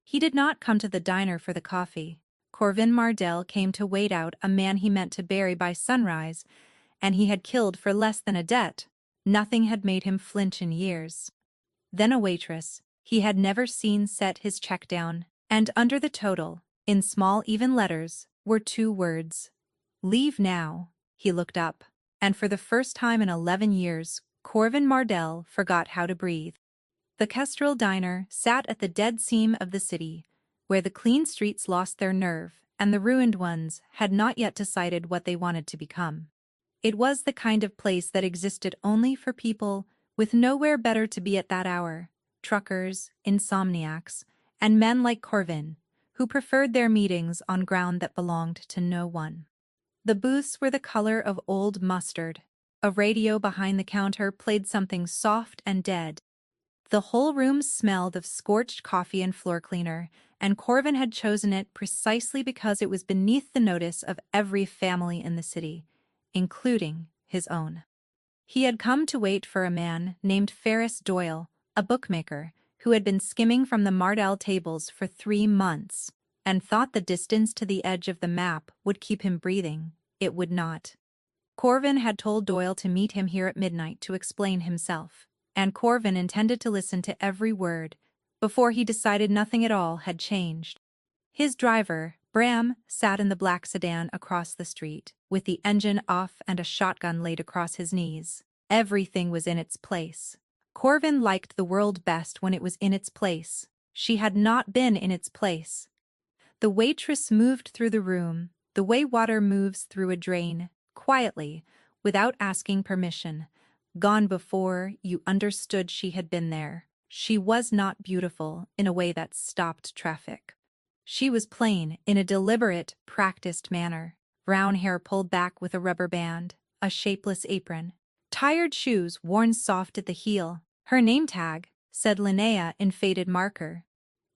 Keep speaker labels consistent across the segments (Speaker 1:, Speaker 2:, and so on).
Speaker 1: He did not come to the diner for the coffee. Corvin Mardell came to wait out a man he meant to bury by sunrise, and he had killed for less than a debt. Nothing had made him flinch in years. Then a waitress he had never seen set his check down, and under the total, in small even letters, were 2 words. Leave now. He looked up, and for the first time in 11 years, Corvin Mardell forgot how to breathe. The Kestrel Diner sat at the dead seam of the city, where the clean streets lost their nerve and the ruined ones had not yet decided what they wanted to become. It was the kind of place that existed only for people with nowhere better to be at that hour: truckers, insomniacs, and men like Corvin, who preferred their meetings on ground that belonged to no one. The booths were the color of old mustard. A radio behind the counter played something soft and dead. The whole room smelled of scorched coffee and floor cleaner, and Corvin had chosen it precisely because it was beneath the notice of every family in the city, including his own. He had come to wait for a man named Ferris Doyle, a bookmaker, who had been skimming from the Mardell tables for 3 months, and thought the distance to the edge of the map would keep him breathing. It would not. Corvin had told Doyle to meet him here at midnight to explain himself, and Corvin intended to listen to every word. Before he decided, nothing at all had changed. His driver, Bram, sat in the black sedan across the street, with the engine off and a shotgun laid across his knees. Everything was in its place. Corvin liked the world best when it was in its place. She had not been in its place. The waitress moved through the room, the way water moves through a drain, quietly, without asking permission. Gone before you understood she had been there. She was not beautiful in a way that stopped traffic. She was plain in a deliberate, practiced manner. Brown hair pulled back with a rubber band, a shapeless apron, tired shoes worn soft at the heel. Her name tag said Linnea in faded marker.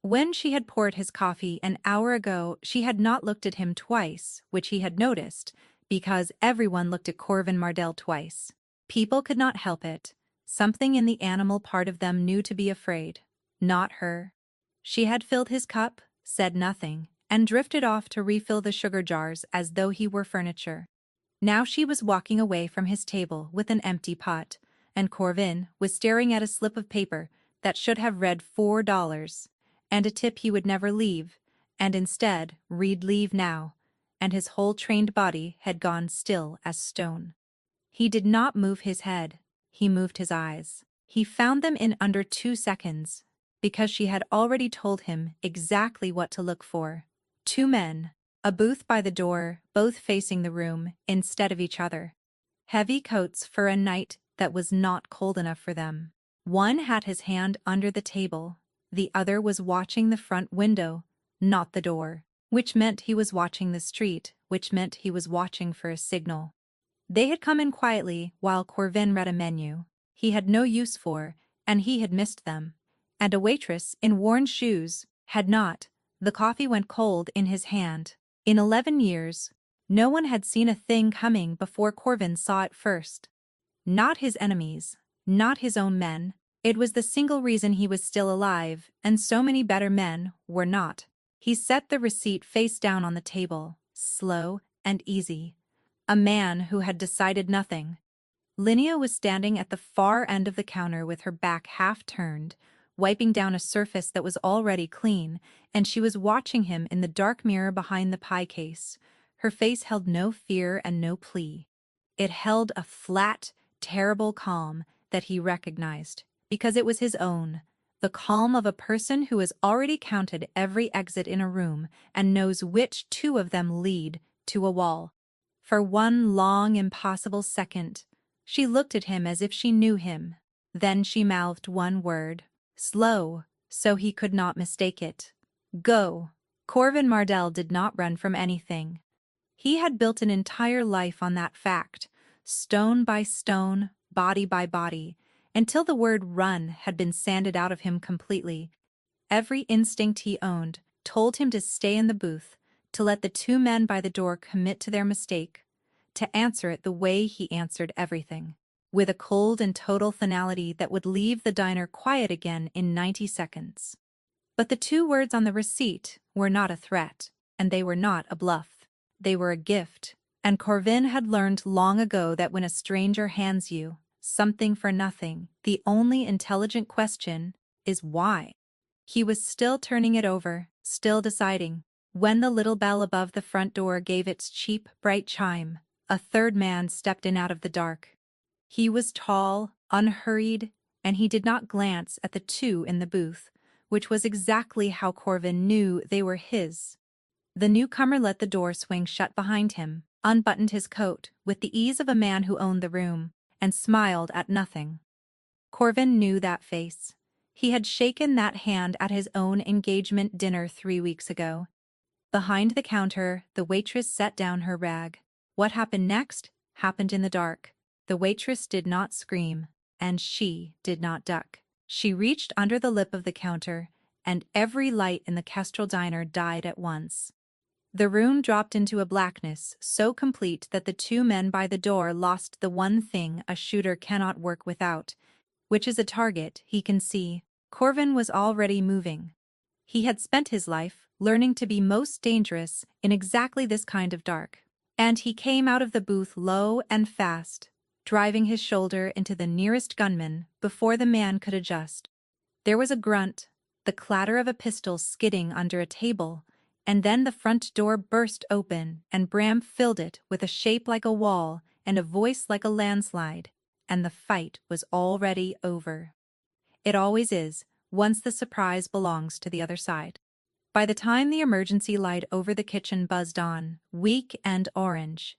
Speaker 1: When she had poured his coffee an hour ago, she had not looked at him twice, which he had noticed, because everyone looked at Corvin Mardell twice. People could not help it. Something in the animal part of them knew to be afraid. Not her. She had filled his cup, said nothing, and drifted off to refill the sugar jars as though he were furniture. Now she was walking away from his table with an empty pot, and Corvin was staring at a slip of paper that should have read $4, and a tip he would never leave, and instead read "leave now," and his whole trained body had gone still as stone. He did not move his head. He moved his eyes. He found them in under 2 seconds, because she had already told him exactly what to look for. 2 men, a booth by the door, both facing the room instead of each other. Heavy coats for a night that was not cold enough for them. One had his hand under the table. The other was watching the front window, not the door, which meant he was watching the street, which meant he was watching for a signal. They had come in quietly while Corvin read a menu he had no use for, and he had missed them. And a waitress in worn shoes had not. The coffee went cold in his hand. In 11 years, no one had seen a thing coming before Corvin saw it first. Not his enemies, not his own men. It was the single reason he was still alive, and so many better men were not. He set the receipt face down on the table, slow and easy. A man who had decided nothing. Linnea was standing at the far end of the counter with her back half turned, wiping down a surface that was already clean, and she was watching him in the dark mirror behind the pie case. Her face held no fear and no plea. It held a flat, terrible calm that he recognized, because it was his own, the calm of a person who has already counted every exit in a room and knows which 2 of them lead to a wall. For one long, impossible second, she looked at him as if she knew him. Then she mouthed one word, slow, so he could not mistake it. Go. Corvin Mardell did not run from anything. He had built an entire life on that fact, stone by stone, body by body, until the word run had been sanded out of him completely. Every instinct he owned told him to stay in the booth, to let the 2 men by the door commit to their mistake, to answer it the way he answered everything, with a cold and total finality that would leave the diner quiet again in 90 seconds. But the 2 words on the receipt were not a threat, and they were not a bluff. They were a gift, and Corvin had learned long ago that when a stranger hands you something for nothing, the only intelligent question is why. He was still turning it over, still deciding, when the little bell above the front door gave its cheap, bright chime. A third man stepped in out of the dark. He was tall, unhurried, and he did not glance at the 2 in the booth, which was exactly how Corvin knew they were his. The newcomer let the door swing shut behind him, unbuttoned his coat with the ease of a man who owned the room, and smiled at nothing. Corvin knew that face. He had shaken that hand at his own engagement dinner 3 weeks ago. Behind the counter, the waitress set down her rag. What happened next happened in the dark. The waitress did not scream, and she did not duck. She reached under the lip of the counter, and every light in the Kestrel diner died at once. The room dropped into a blackness so complete that the 2 men by the door lost the one thing a shooter cannot work without, which is a target he can see. Corvin was already moving. He had spent his life learning to be most dangerous in exactly this kind of dark. And he came out of the booth low and fast, driving his shoulder into the nearest gunman before the man could adjust. There was a grunt, the clatter of a pistol skidding under a table, and then the front door burst open and Bram filled it with a shape like a wall and a voice like a landslide, and the fight was already over. It always is, once the surprise belongs to the other side. By the time the emergency light over the kitchen buzzed on, weak and orange,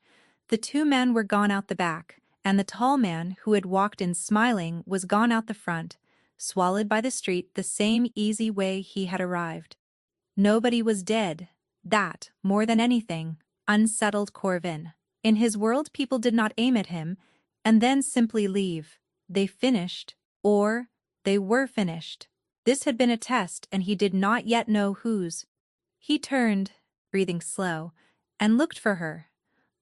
Speaker 1: the 2 men were gone out the back, and the tall man who had walked in smiling was gone out the front, swallowed by the street the same easy way he had arrived. Nobody was dead. That, more than anything, unsettled Corvin. In his world, people did not aim at him and then simply leave. They finished, or they were finished. This had been a test, and he did not yet know whose. He turned, breathing slow, and looked for her.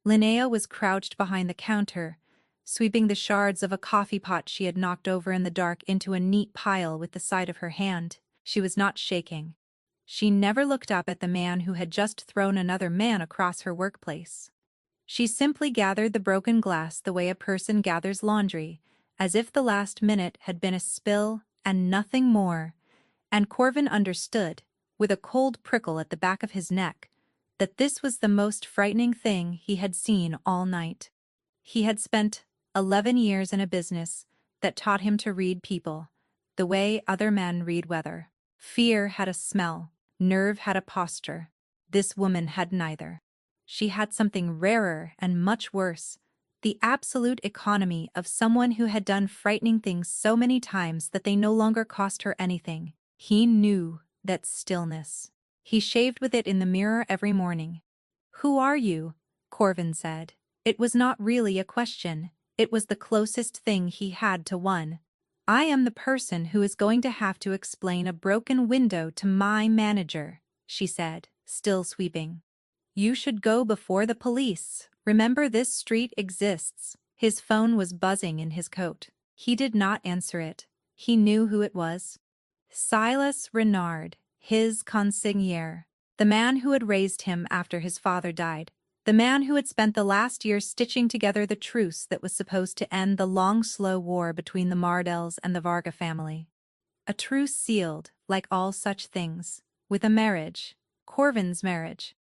Speaker 1: Linnea was crouched behind the counter, sweeping the shards of a coffee pot she had knocked over in the dark into a neat pile with the side of her hand. She was not shaking. She never looked up at the man who had just thrown another man across her workplace. She simply gathered the broken glass the way a person gathers laundry, as if the last minute had been a spill and nothing more, and Corvin understood, with a cold prickle at the back of his neck, that this was the most frightening thing he had seen all night. He had spent 11 years in a business that taught him to read people, the way other men read weather. Fear had a smell, nerve had a posture. This woman had neither. She had something rarer and much worse, the absolute economy of someone who had done frightening things so many times that they no longer cost her anything. He knew that stillness. He shaved with it in the mirror every morning. "Who are you?" Corvin said. It was not really a question. It was the closest thing he had to one. "I am the person who is going to have to explain a broken window to my manager," she said, still sweeping. "You should go before the police. Remember, this street exists." His phone was buzzing in his coat. He did not answer it. He knew who it was. Silas Renard, his consigliere, the man who had raised him after his father died, the man who had spent the last year stitching together the truce that was supposed to end the long, slow war between the Mardells and the Varga family. A truce sealed, like all such things, with a marriage, Corvin's marriage.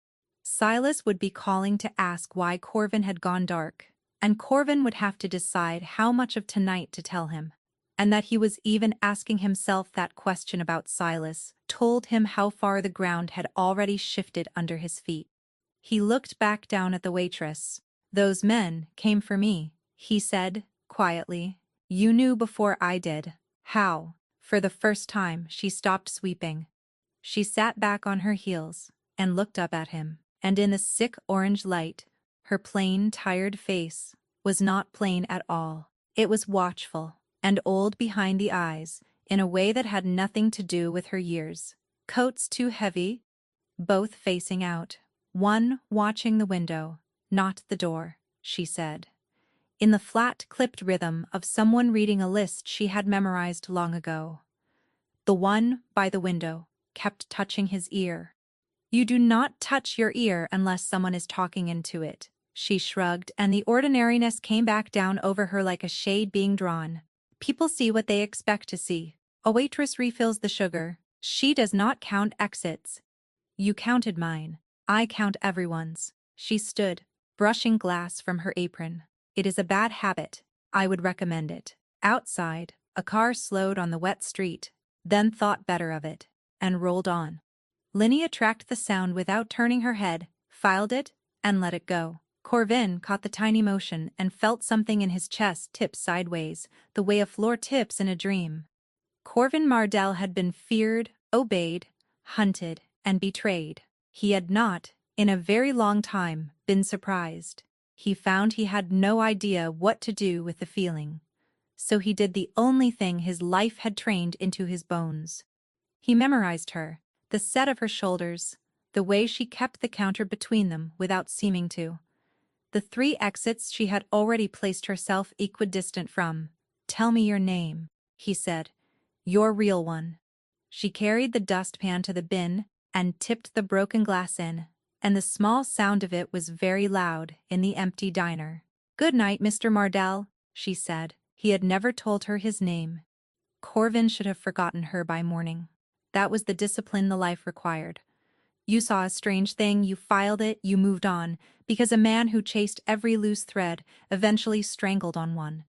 Speaker 1: Silas would be calling to ask why Corvin had gone dark, and Corvin would have to decide how much of tonight to tell him. And that he was even asking himself that question about Silas told him how far the ground had already shifted under his feet. He looked back down at the waitress. "Those men came for me," he said, quietly. "You knew before I did." "How?" For the first time, she stopped sweeping. She sat back on her heels and looked up at him, and in the sick orange light, her plain, tired face was not plain at all. It was watchful and old behind the eyes in a way that had nothing to do with her years. Coats too heavy, both facing out, one watching the window, not the door, she said, in the flat, clipped rhythm of someone reading a list she had memorized long ago. "The one by the window." kept touching his ear. You do not touch your ear unless someone is talking into it. She shrugged, and the ordinariness came back down over her like a shade being drawn. People see what they expect to see. A waitress refills the sugar. She does not count exits. You counted mine. I count everyone's. She stood, brushing glass from her apron. It is a bad habit. I would recommend it. Outside, a car slowed on the wet street, then thought better of it, and rolled on. Linnea tracked the sound without turning her head, filed it, and let it go. Corvin caught the tiny motion and felt something in his chest tip sideways, the way a floor tips in a dream. Corvin Mardell had been feared, obeyed, hunted, and betrayed. He had not, in a very long time, been surprised. He found he had no idea what to do with the feeling. So he did the only thing his life had trained into his bones. He memorized her, the set of her shoulders, the way she kept the counter between them without seeming to. The 3 exits she had already placed herself equidistant from. "Tell me your name," he said. "Your real one." She carried the dustpan to the bin and tipped the broken glass in, and the small sound of it was very loud in the empty diner. "Good night, Mr. Mardell," she said. He had never told her his name. Corvin should have forgotten her by morning. That was the discipline the life required. You saw a strange thing, you filed it, you moved on, because a man who chased every loose thread eventually strangled on one.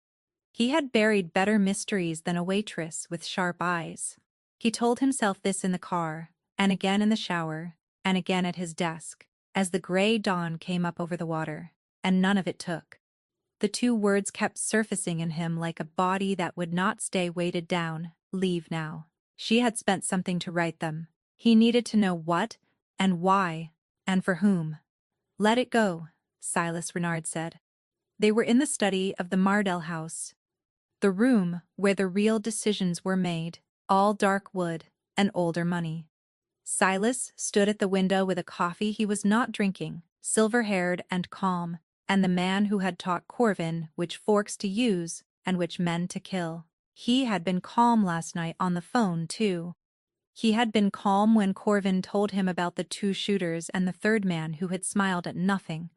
Speaker 1: He had buried better mysteries than a waitress with sharp eyes. He told himself this in the car, and again in the shower, and again at his desk, as the gray dawn came up over the water, and none of it took. The 2 words kept surfacing in him like a body that would not stay weighted down. Leave now. She had spent something to write them. He needed to know what, and why, and for whom. "Let it go," Silas Renard said. They were in the study of the Mardell house, the room where the real decisions were made, all dark wood and older money. Silas stood at the window with a coffee he was not drinking, silver-haired and calm, and the man who had taught Corvin which forks to use and which men to kill. He had been calm last night on the phone, too. He had been calm when Corvin told him about the 2 shooters and the 3rd man who had smiled at nothing.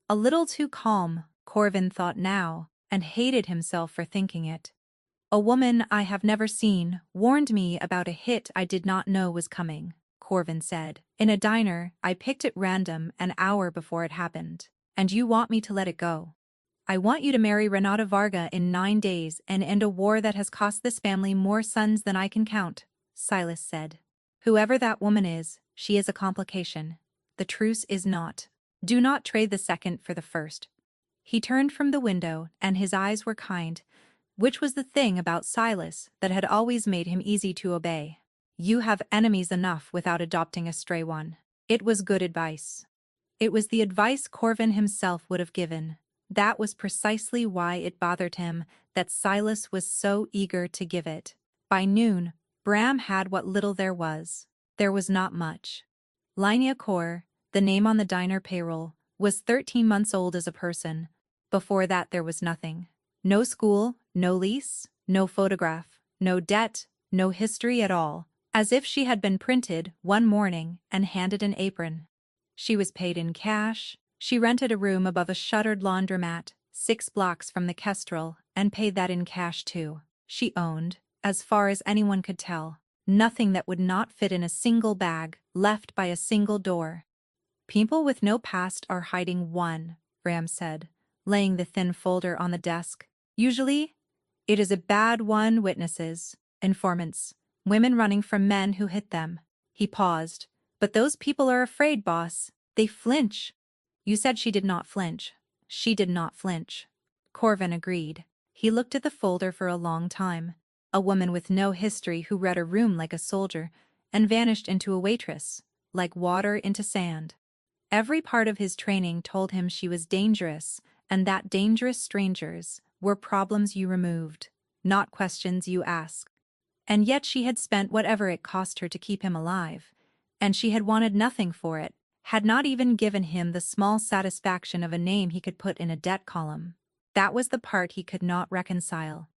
Speaker 1: A little too calm, Corvin thought now, and hated himself for thinking it. "A woman I have never seen warned me about a hit I did not know was coming," Corvin said. "In a diner, I picked at random an hour before it happened. And you want me to let it go? I want you to marry Renata Varga in 9 days and end a war that has cost this family more sons than I can count," Silas said. "Whoever that woman is, she is a complication. The truce is not. Do not trade the second for the first." He turned from the window, and his eyes were kind, which was the thing about Silas that had always made him easy to obey. You have enemies enough without adopting a stray one. It was good advice. It was the advice Corvin himself would have given. That was precisely why it bothered him that Silas was so eager to give it. By noon, Bram had what little there was. There was not much. Linnea Kaur, the name on the diner payroll, was 13 months old as a person. Before that there was nothing. No school, no lease, no photograph, no debt, no history at all. As if she had been printed one morning and handed an apron. She was paid in cash. She rented a room above a shuttered laundromat, 6 blocks from the Kestrel, and paid that in cash too. She owned, as far as anyone could tell, nothing that would not fit in a single bag left by a single door. "People with no past are hiding one," Ram said, laying the thin folder on the desk. "Usually, it is a bad one. Witnesses, informants, women running from men who hit them." He paused. "But those people are afraid, boss. They flinch." "You said she did not flinch." "She did not flinch." Corvin agreed. He looked at the folder for a long time. A woman with no history who read a room like a soldier and vanished into a waitress, like water into sand. Every part of his training told him she was dangerous, and that dangerous strangers were problems you removed, not questions you asked. And yet she had spent whatever it cost her to keep him alive, and she had wanted nothing for it, had not even given him the small satisfaction of a name he could put in a debt column. That was the part he could not reconcile.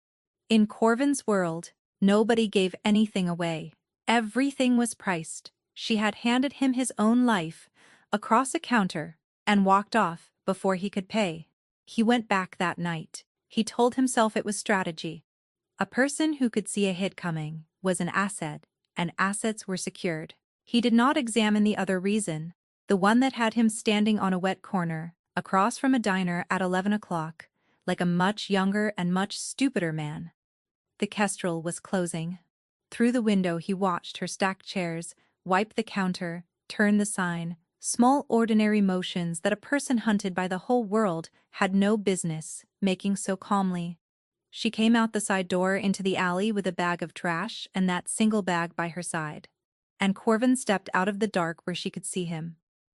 Speaker 1: In Corvin's world, nobody gave anything away. Everything was priced. She had handed him his own life, across a counter, and walked off before he could pay. He went back that night. He told himself it was strategy. A person who could see a hit coming was an asset, and assets were secured. He did not examine the other reason, the one that had him standing on a wet corner, across from a diner at 11 o'clock, like a much younger and much stupider man. The Kestrel was closing. Through the window he watched her stack chairs, wipe the counter, turn the sign, small ordinary motions that a person hunted by the whole world had no business making so calmly. She came out the side door into the alley with a bag of trash and that single bag by her side. And Corvin stepped out of the dark where she could see him.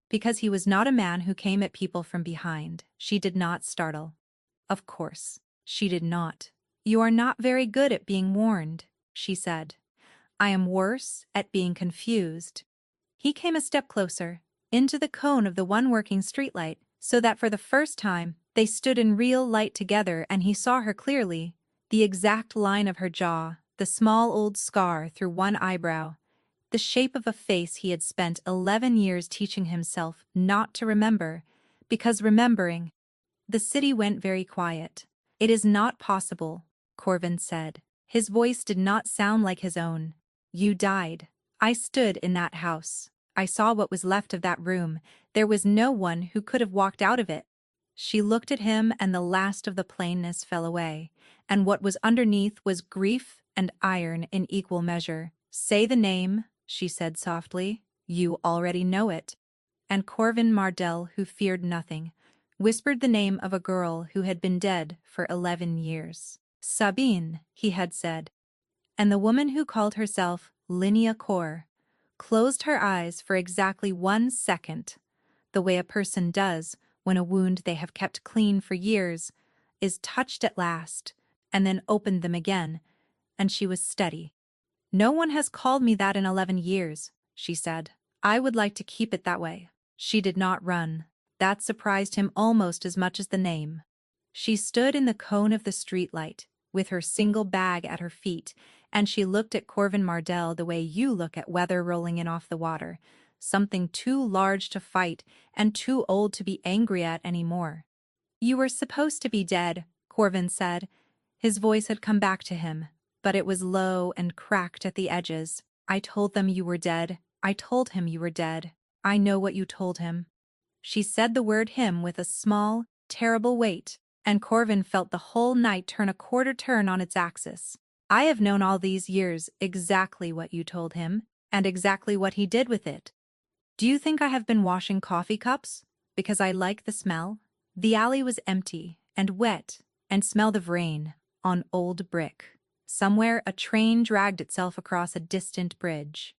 Speaker 1: Because he was not a man who came at people from behind, she did not startle. Of course, she did not. "You are not very good at being warned," she said. "I am worse at being confused." He came a step closer, into the cone of the one working streetlight, so that for the first time they stood in real light together and he saw her clearly, the exact line of her jaw, the small old scar through one eyebrow, the shape of a face he had spent 11 years teaching himself not to remember, because remembering. The city went very quiet. "It is not possible," Corvin said. His voice did not sound like his own. "You died. I stood in that house. I saw what was left of that room. There was no one who could have walked out of it." She looked at him and the last of the plainness fell away, and what was underneath was grief and iron in equal measure. "Say the name," she said softly. "You already know it." And Corvin Mardell, who feared nothing, whispered the name of a girl who had been dead for 11 years. "Sabine," he had said. And the woman who called herself Linnea Core closed her eyes for exactly 1 second, the way a person does when a wound they have kept clean for years is touched at last, and then opened them again, and she was steady. "No one has called me that in 11 years, she said. "I would like to keep it that way." She did not run. That surprised him almost as much as the name. She stood in the cone of the streetlight, with her single bag at her feet, and she looked at Corvin Mardell the way you look at weather rolling in off the water, something too large to fight and too old to be angry at anymore. "You were supposed to be dead," Corvin said. His voice had come back to him, but it was low and cracked at the edges. "I told them you were dead. I told him you were dead. I know what you told him." She said the word him with a small, terrible weight, and Corvin felt the whole night turn a quarter turn on its axis. "I have known all these years exactly what you told him, and exactly what he did with it. Do you think I have been washing coffee cups? Because I like the smell?" The alley was empty and wet and smelled of rain, on old brick. Somewhere a train dragged itself across a distant bridge.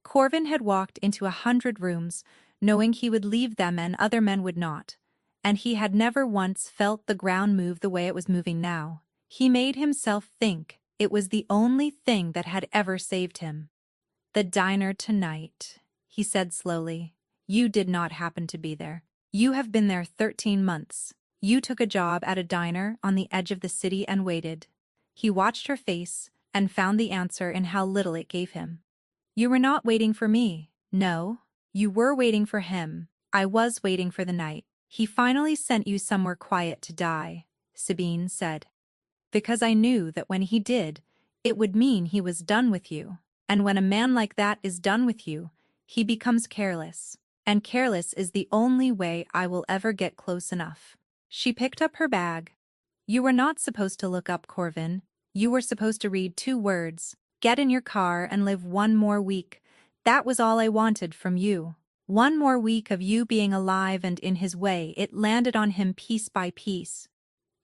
Speaker 1: Corvin had walked into 100 rooms, knowing he would leave them and other men would not, and he had never once felt the ground move the way it was moving now. He made himself think it was the only thing that had ever saved him. "The diner tonight," he said slowly. "You did not happen to be there. You have been there 13 months. You took a job at a diner on the edge of the city and waited." He watched her face and found the answer in how little it gave him. "You were not waiting for me. No, you were waiting for him. I was waiting for the night. He finally sent you somewhere quiet to die," Sabine said. "Because I knew that when he did, it would mean he was done with you. And when a man like that is done with you, he becomes careless. And careless is the only way I will ever get close enough." She picked up her bag. "You were not supposed to look up, Corvin. You were supposed to read 2 words. Get in your car and live 1 more week. That was all I wanted from you. 1 more week of you being alive, and in his way it landed on him piece by piece.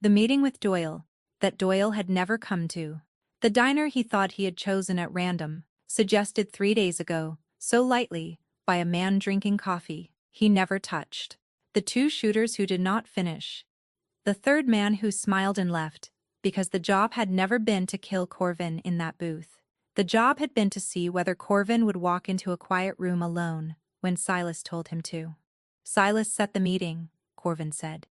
Speaker 1: The meeting with Doyle, that Doyle had never come to. The diner he thought he had chosen at random, suggested 3 days ago, so lightly, by a man drinking coffee, he never touched. The 2 shooters who did not finish. The 3rd man who smiled and left, because the job had never been to kill Corvin in that booth. The job had been to see whether Corvin would walk into a quiet room alone when Silas told him to. "Silas set the meeting," Corvin said.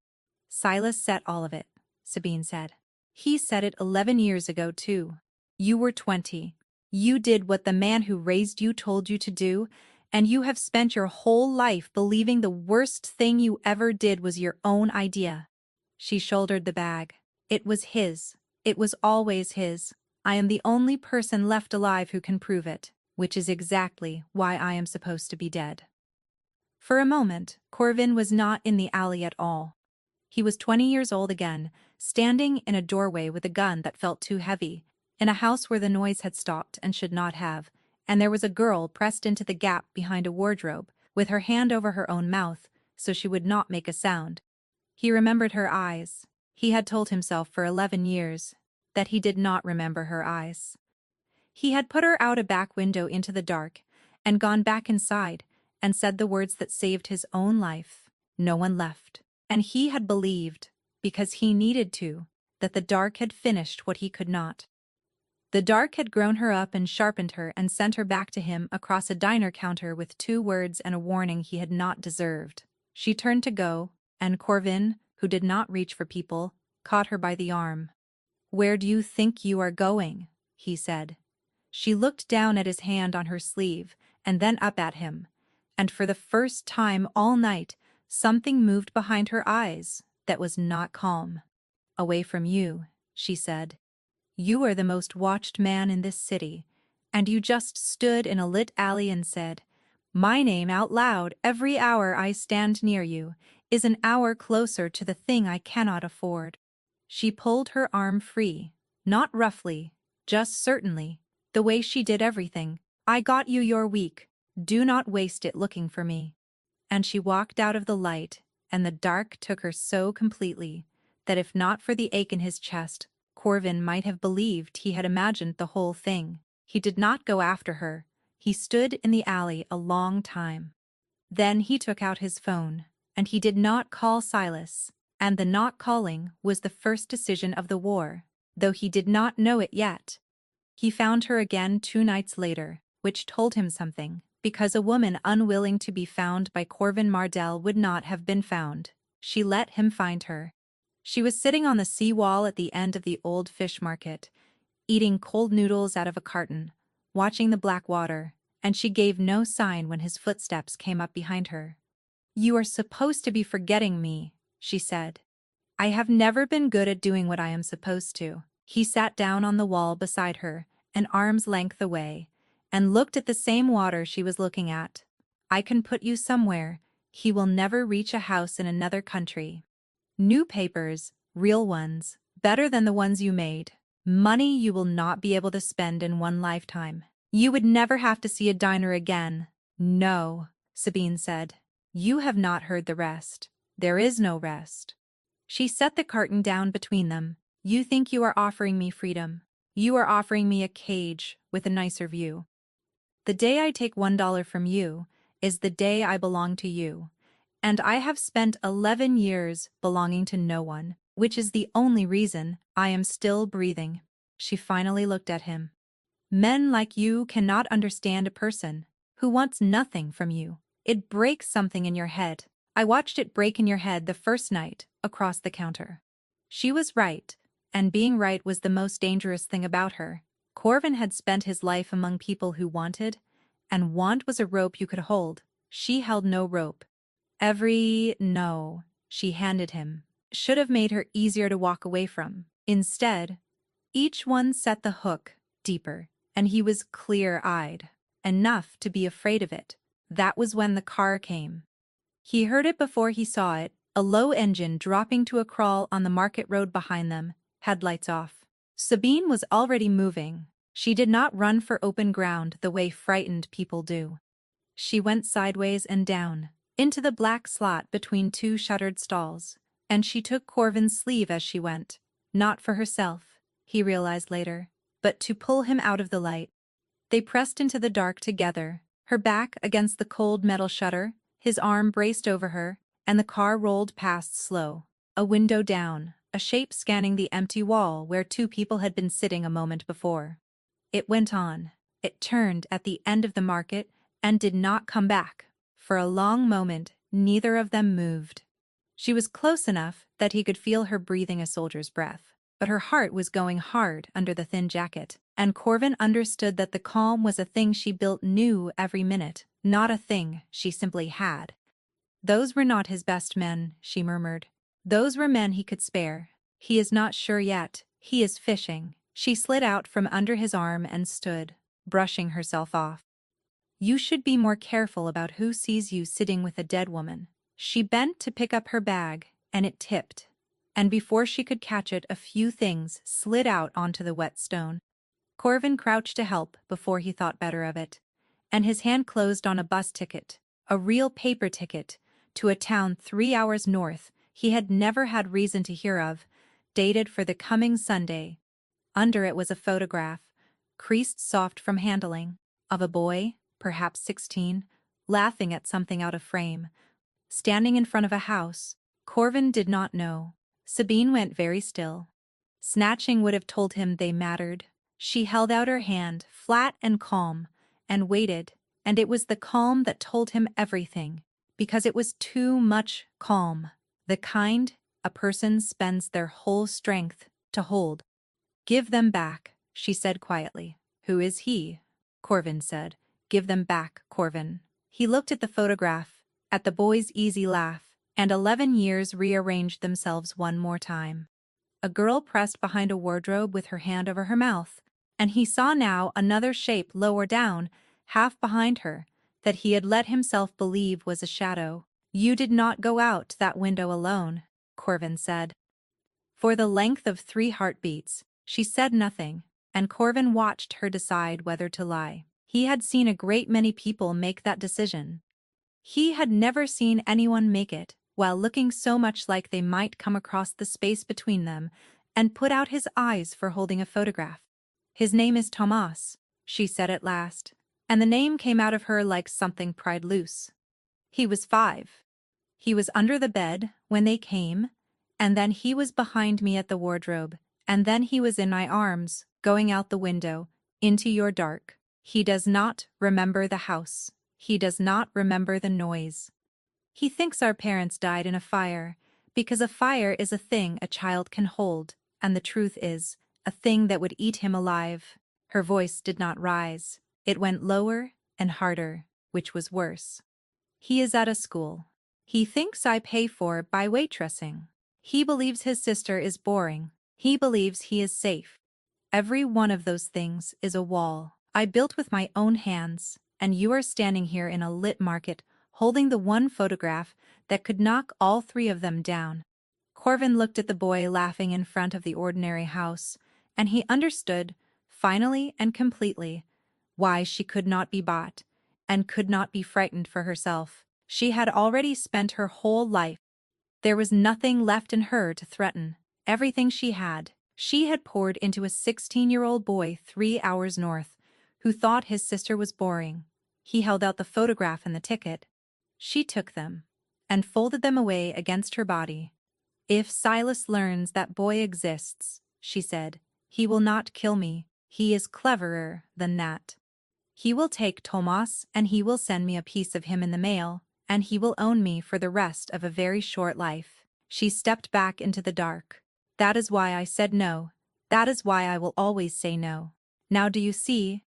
Speaker 1: "Silas set all of it," Sabine said. "He set it 11 years ago, too. You were 20. You did what the man who raised you told you to do, and you have spent your whole life believing the worst thing you ever did was your own idea." She shouldered the bag. "It was his. It was always his. I am the only person left alive who can prove it, which is exactly why I am supposed to be dead." For a moment, Corvin was not in the alley at all. He was 20 years old again, standing in a doorway with a gun that felt too heavy, in a house where the noise had stopped and should not have, and there was a girl pressed into the gap behind a wardrobe, with her hand over her own mouth, so she would not make a sound. He remembered her eyes. He had told himself for 11 years that he did not remember her eyes. He had put her out a back window into the dark, and gone back inside, and said the words that saved his own life. No one left. And he had believed, because he needed to, that the dark had finished what he could not. The dark had grown her up and sharpened her and sent her back to him across a diner counter with 2 words and a warning he had not deserved. She turned to go, and Corvin, who did not reach for people, caught her by the arm. "Where do you think you are going?" he said. She looked down at his hand on her sleeve and then up at him, and for the first time all night, something moved behind her eyes that was not calm. "Away from you," she said. "You are the most watched man in this city, and you just stood in a lit alley and said, 'My name out loud every hour I stand near you is an hour closer to the thing I cannot afford.'" She pulled her arm free, not roughly, just certainly, the way she did everything. "I got you your week. Do not waste it looking for me." And she walked out of the light, and the dark took her so completely that if not for the ache in his chest, Corvin might have believed he had imagined the whole thing. He did not go after her. He stood in the alley a long time. Then he took out his phone, and he did not call Silas, and the not calling was the first decision of the war, though he did not know it yet. He found her again 2 nights later, which told him something, because a woman unwilling to be found by Corvin Mardell would not have been found. She let him find her. She was sitting on the seawall at the end of the old fish market, eating cold noodles out of a carton, watching the black water, and she gave no sign when his footsteps came up behind her. "You are supposed to be forgetting me," she said. "I have never been good at doing what I am supposed to." He sat down on the wall beside her, an arm's length away, and looked at the same water she was looking at. "I can put you somewhere. He will never reach a house in another country. New papers, real ones, better than the ones you made. Money you will not be able to spend in one lifetime. You would never have to see a diner again." "No," Sabine said. "You have not heard the rest. There is no rest." She set the carton down between them. "You think you are offering me freedom. You are offering me a cage with a nicer view. The day I take $1 from you is the day I belong to you, and I have spent 11 years belonging to no one, which is the only reason I am still breathing." She finally looked at him. "Men like you cannot understand a person who wants nothing from you. It breaks something in your head. I watched it break in your head the first night across the counter." She was right, and being right was the most dangerous thing about her. Corvin had spent his life among people who wanted, and want was a rope you could hold. She held no rope. Every no she handed him should have made her easier to walk away from. Instead, each one set the hook deeper, and he was clear-eyed, enough to be afraid of it. That was when the car came. He heard it before he saw it, a low engine dropping to a crawl on the market road behind them, headlights off. Sabine was already moving. She did not run for open ground the way frightened people do. She went sideways and down, into the black slot between 2 shuttered stalls, and she took Corvin's sleeve as she went, not for herself, he realized later, but to pull him out of the light. They pressed into the dark together, her back against the cold metal shutter, his arm braced over her, and the car rolled past slow. A window down, a shape scanning the empty wall where 2 people had been sitting a moment before. It went on. It turned at the end of the market and did not come back. For a long moment, neither of them moved. She was close enough that he could feel her breathing a soldier's breath, but her heart was going hard under the thin jacket. And Corvin understood that the calm was a thing she built new every minute, not a thing she simply had. Those were not his best men, she murmured. Those were men he could spare. He is not sure yet. He is fishing. She slid out from under his arm and stood, brushing herself off. You should be more careful about who sees you sitting with a dead woman. She bent to pick up her bag, and it tipped. And before she could catch it, a few things slid out onto the wet stone. Corvin crouched to help before he thought better of it. And his hand closed on a bus ticket, a real paper ticket, to a town 3 hours north he had never had reason to hear of, dated for the coming Sunday. Under it was a photograph, creased soft from handling, of a boy, perhaps 16, laughing at something out of frame. Standing in front of a house, Corvin did not know. Sabine went very still. Snatching would have told him they mattered. She held out her hand, flat and calm, and waited, and it was the calm that told him everything, because it was too much calm, the kind a person spends their whole strength to hold. Give them back, she said quietly. Who is he? Corvin said. Give them back, Corvin. He looked at the photograph, at the boy's easy laugh, and 11 years rearranged themselves one more time. A girl pressed behind a wardrobe with her hand over her mouth, and he saw now another shape lower down, half behind her, that he had let himself believe was a shadow. You did not go out that window alone, Corvin said. For the length of 3 heartbeats, she said nothing, and Corvin watched her decide whether to lie. He had seen a great many people make that decision. He had never seen anyone make it while looking so much like they might come across the space between them and put out his eyes for holding a photograph. His name is Tomas, she said at last, and the name came out of her like something pried loose. He was 5. He was under the bed when they came, and then he was behind me at the wardrobe, and then he was in my arms, going out the window, into your dark. He does not remember the house. He does not remember the noise. He thinks our parents died in a fire, because a fire is a thing a child can hold, and the truth is, a thing that would eat him alive. Her voice did not rise. It went lower and harder, which was worse. He is at a school. He thinks I pay for by waitressing. He believes his sister is boring. He believes he is safe. Every one of those things is a wall I built with my own hands, and you are standing here in a lit market, holding the one photograph that could knock all 3 of them down. Corvin looked at the boy laughing in front of the ordinary house, and he understood, finally and completely, why she could not be bought, and could not be frightened for herself. She had already spent her whole life. There was nothing left in her to threaten. Everything she had poured into a 16-year-old boy 3 hours north, who thought his sister was boring. He held out the photograph and the ticket. She took them, and folded them away against her body. If Silas learns that boy exists, she said, he will not kill me. He is cleverer than that. He will take Tomas and he will send me a piece of him in the mail, and he will own me for the rest of a very short life. She stepped back into the dark. That is why I said no. That is why I will always say no. Now do you see?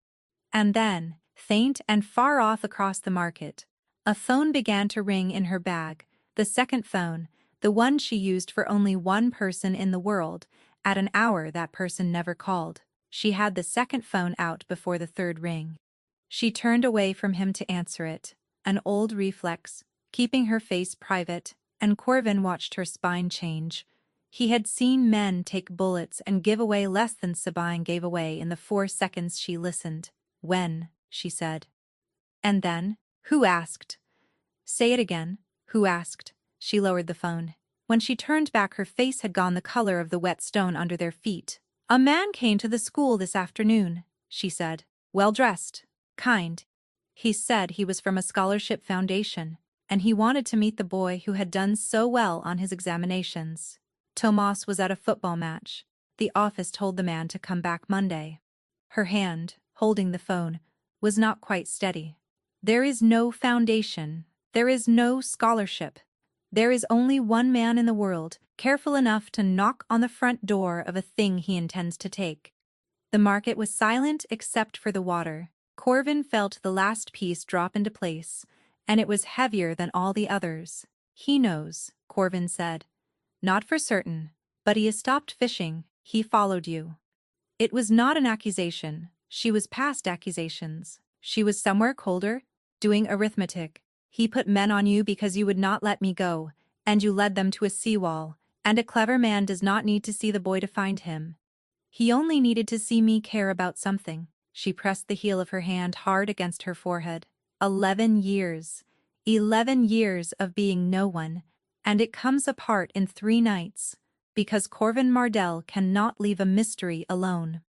Speaker 1: And then, faint and far off across the market, a phone began to ring in her bag, the second phone, the one she used for only one person in the world, at an hour that person never called. She had the second phone out before the third ring. She turned away from him to answer it, an old reflex, keeping her face private, and Corvin watched her spine change. He had seen men take bullets and give away less than Sabine gave away in the 4 seconds she listened. When, she said. And then, who asked? Say it again, who asked? She lowered the phone. When she turned back, her face had gone the color of the wet stone under their feet. A man came to the school this afternoon, she said. Well-dressed, kind. He said he was from a scholarship foundation, and he wanted to meet the boy who had done so well on his examinations. Tomas was at a football match. The office told the man to come back Monday. Her hand, holding the phone, was not quite steady. There is no foundation. There is no scholarship. There is only one man in the world, careful enough to knock on the front door of a thing he intends to take. The market was silent except for the water. Corvin felt the last piece drop into place, and it was heavier than all the others. He knows, Corvin said. Not for certain, but he has stopped fishing. He followed you. It was not an accusation. She was past accusations. She was somewhere colder, doing arithmetic. He put men on you because you would not let me go, and you led them to a seawall, and a clever man does not need to see the boy to find him. He only needed to see me care about something. She pressed the heel of her hand hard against her forehead. 11 years. 11 years of being no one, and it comes apart in 3 nights, because Corvin Mardell cannot leave a mystery alone.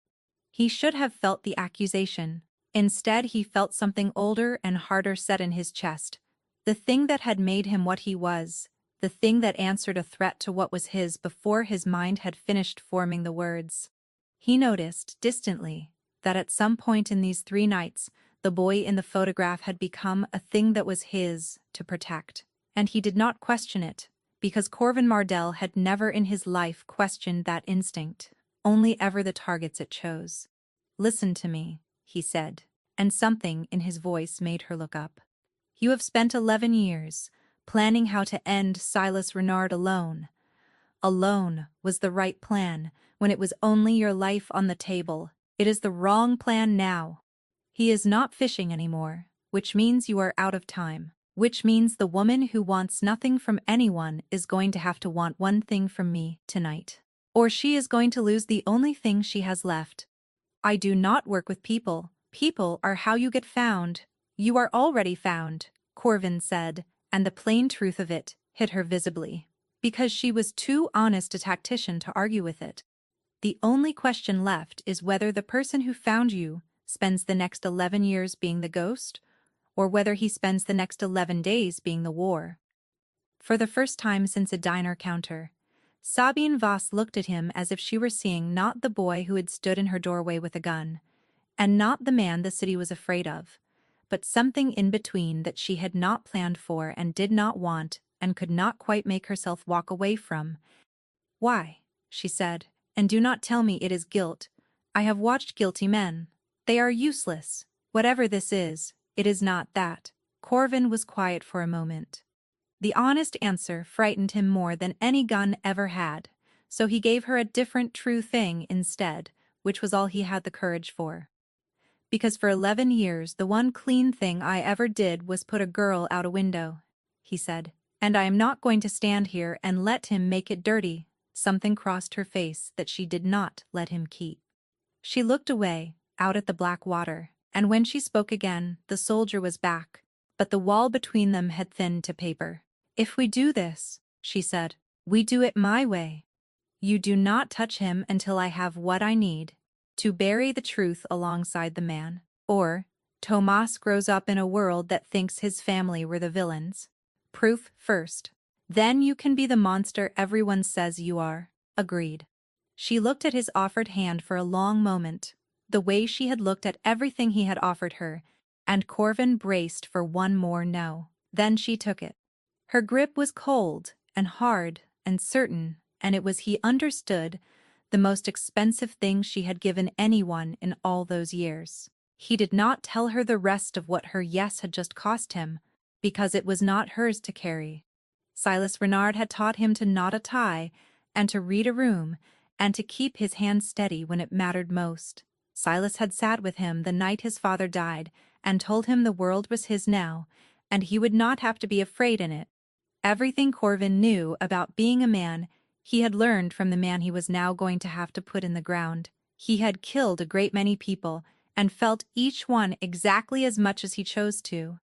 Speaker 1: He should have felt the accusation. Instead, he felt something older and harder set in his chest. The thing that had made him what he was. The thing that answered a threat to what was his before his mind had finished forming the words. He noticed, distantly, that at some point in these 3 nights, the boy in the photograph had become a thing that was his to protect. And he did not question it, because Corvin Mardell had never in his life questioned that instinct, only ever the targets it chose. Listen to me, he said, and something in his voice made her look up. You have spent 11 years, planning how to end Silas Renard alone. Alone was the right plan when it was only your life on the table. It is the wrong plan now. He is not fishing anymore, which means you are out of time, which means the woman who wants nothing from anyone is going to have to want one thing from me tonight. Or she is going to lose the only thing she has left. I do not work with people. People are how you get found. You are already found, Corvin said, and the plain truth of it hit her visibly, because she was too honest a tactician to argue with it. The only question left is whether the person who found you spends the next 11 years being the ghost, or whether he spends the next 11 days being the war. For the first time since a diner counter, Sabine Voss looked at him as if she were seeing not the boy who had stood in her doorway with a gun, and not the man the city was afraid of, but something in between that she had not planned for and did not want and could not quite make herself walk away from. Why, she said, and do not tell me it is guilt. I have watched guilty men. They are useless. Whatever this is, it is not that. Corvin was quiet for a moment. The honest answer frightened him more than any gun ever had, so he gave her a different true thing instead, which was all he had the courage for. Because for 11 years the one clean thing I ever did was put a girl out a window, he said, and I am not going to stand here and let him make it dirty. Something crossed her face that she did not let him keep. She looked away, out at the black water, and when she spoke again, the soldier was back, but the wall between them had thinned to paper. If we do this, she said, we do it my way. You do not touch him until I have what I need to bury the truth alongside the man, or Tomas grows up in a world that thinks his family were the villains. Proof first. Then you can be the monster everyone says you are. Agreed. She looked at his offered hand for a long moment, the way she had looked at everything he had offered her, and Corvin braced for one more no. Then she took it. Her grip was cold and hard and certain, and it was, he understood, the most expensive thing she had given anyone in all those years. He did not tell her the rest of what her yes had just cost him, because it was not hers to carry. Silas Renard had taught him to knot a tie, and to read a room, and to keep his hand steady when it mattered most. Silas had sat with him the night his father died, and told him the world was his now, and he would not have to be afraid in it. Everything Corvin knew about being a man he had learned from the man he was now going to have to put in the ground. He had killed a great many people, and felt each one exactly as much as he chose to.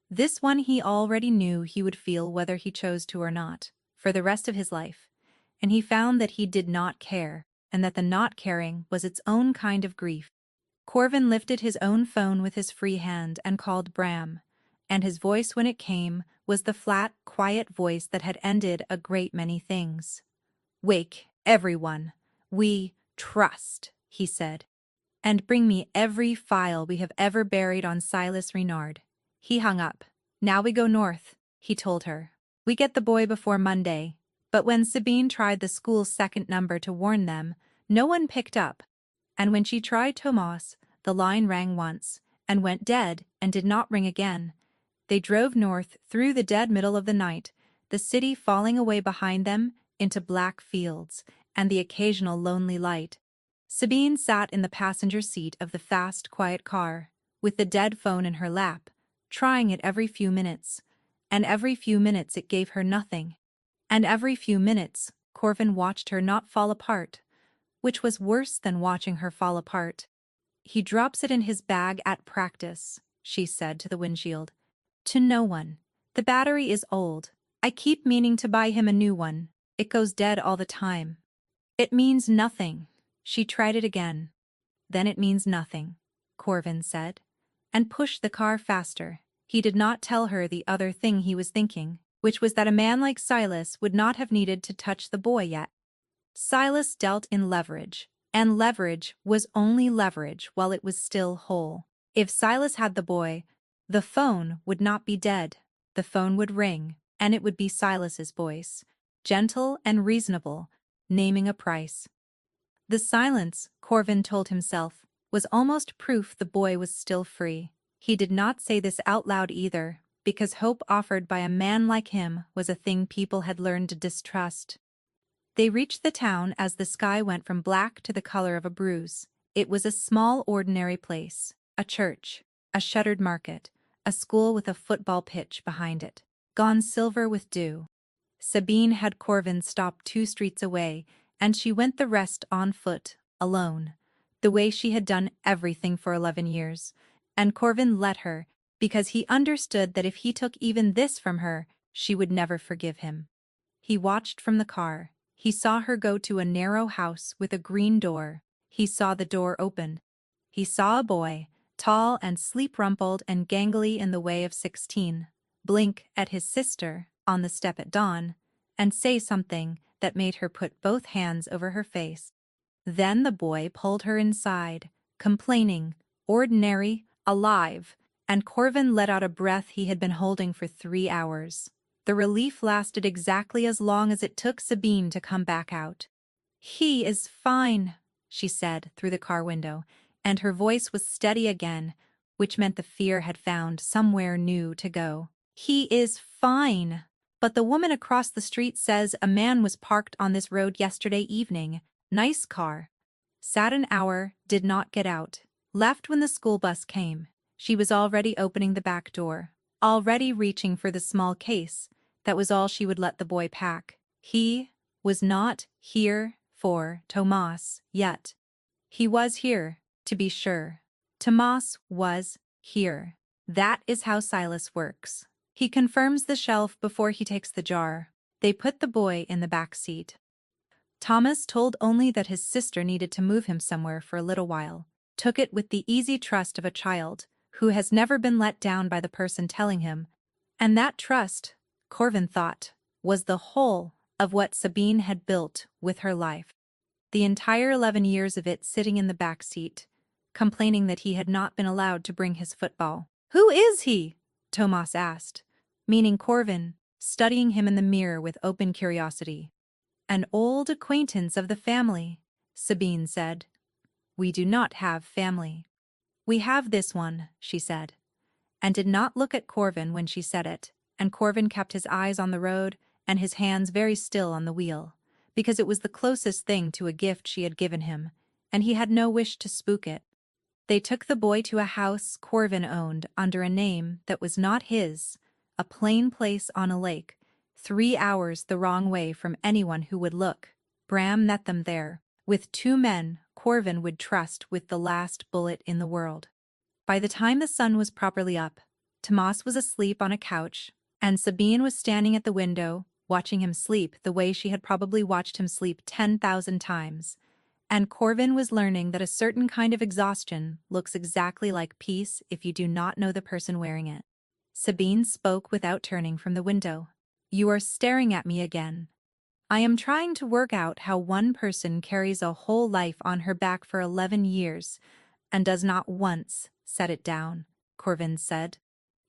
Speaker 1: This one he already knew he would feel whether he chose to or not, for the rest of his life, and he found that he did not care, and that the not caring was its own kind of grief. Corvin lifted his own phone with his free hand and called Bram, and his voice when it came was the flat, quiet voice that had ended a great many things. "Wake, everyone. We trust," he said. "And bring me every file we have ever buried on Silas Renard." He hung up. "Now we go north," he told her. "We get the boy before Monday." But when Sabine tried the school's second number to warn them, no one picked up. And when she tried Tomas, the line rang once, and went dead, and did not ring again. They drove north through the dead middle of the night, the city falling away behind them into black fields, and the occasional lonely light. Sabine sat in the passenger seat of the fast, quiet car, with the dead phone in her lap, trying it every few minutes. And every few minutes it gave her nothing. And every few minutes, Corvin watched her not fall apart, which was worse than watching her fall apart. "He drops it in his bag at practice," she said to the windshield. "To no one. The battery is old. I keep meaning to buy him a new one. It goes dead all the time." "It means nothing." She tried it again. "Then it means nothing," Corvin said, and pushed the car faster. He did not tell her the other thing he was thinking, which was that a man like Silas would not have needed to touch the boy yet. Silas dealt in leverage, and leverage was only leverage while it was still whole. If Silas had the boy, the phone would not be dead. The phone would ring, and it would be Silas's voice, gentle and reasonable, naming a price. The silence, Corvin told himself, was almost proof the boy was still free. He did not say this out loud either, because hope offered by a man like him was a thing people had learned to distrust. They reached the town as the sky went from black to the color of a bruise. It was a small, ordinary place, a church, a shuttered market, a school with a football pitch behind it, gone silver with dew. Sabine had Corvin stop 2 streets away, and she went the rest on foot, alone, the way she had done everything for 11 years. And Corvin let her, because he understood that if he took even this from her, she would never forgive him. He watched from the car. He saw her go to a narrow house with a green door. He saw the door open. He saw a boy, tall and sleep-rumpled and gangly in the way of 16, blink at his sister on the step at dawn, and say something that made her put both hands over her face. Then the boy pulled her inside, complaining, ordinary, alive, and Corvin let out a breath he had been holding for 3 hours. The relief lasted exactly as long as it took Sabine to come back out. "He is fine," she said through the car window, and her voice was steady again, which meant the fear had found somewhere new to go. "He is fine. But the woman across the street says a man was parked on this road yesterday evening. Nice car. Sat an hour, did not get out. Left when the school bus came." She was already opening the back door, already reaching for the small case. That was all she would let the boy pack. He was not here for Tomas yet. He was here, to be sure. Tomas was here. That is how Silas works. He confirms the shelf before he takes the jar. They put the boy in the back seat. Thomas, told only that his sister needed to move him somewhere for a little while, took it with the easy trust of a child who has never been let down by the person telling him, and that trust, Corvin thought, was the whole of what Sabine had built with her life. The entire 11 years of it sitting in the back seat, complaining that he had not been allowed to bring his football. "Who is he?" Tomas asked, meaning Corvin, studying him in the mirror with open curiosity. "An old acquaintance of the family," Sabine said. "We do not have family." "We have this one," she said, and did not look at Corvin when she said it, and Corvin kept his eyes on the road and his hands very still on the wheel, because it was the closest thing to a gift she had given him, and he had no wish to spook it. They took the boy to a house Corvin owned under a name that was not his, a plain place on a lake, 3 hours the wrong way from anyone who would look. Bram met them there, with 2 men Corvin would trust with the last bullet in the world. By the time the sun was properly up, Tomas was asleep on a couch, and Sabine was standing at the window, watching him sleep the way she had probably watched him sleep 10,000 times. And Corvin was learning that a certain kind of exhaustion looks exactly like peace if you do not know the person wearing it. Sabine spoke without turning from the window. "You are staring at me again. I am trying to work out how one person carries a whole life on her back for 11 years and does not once set it down," Corvin said.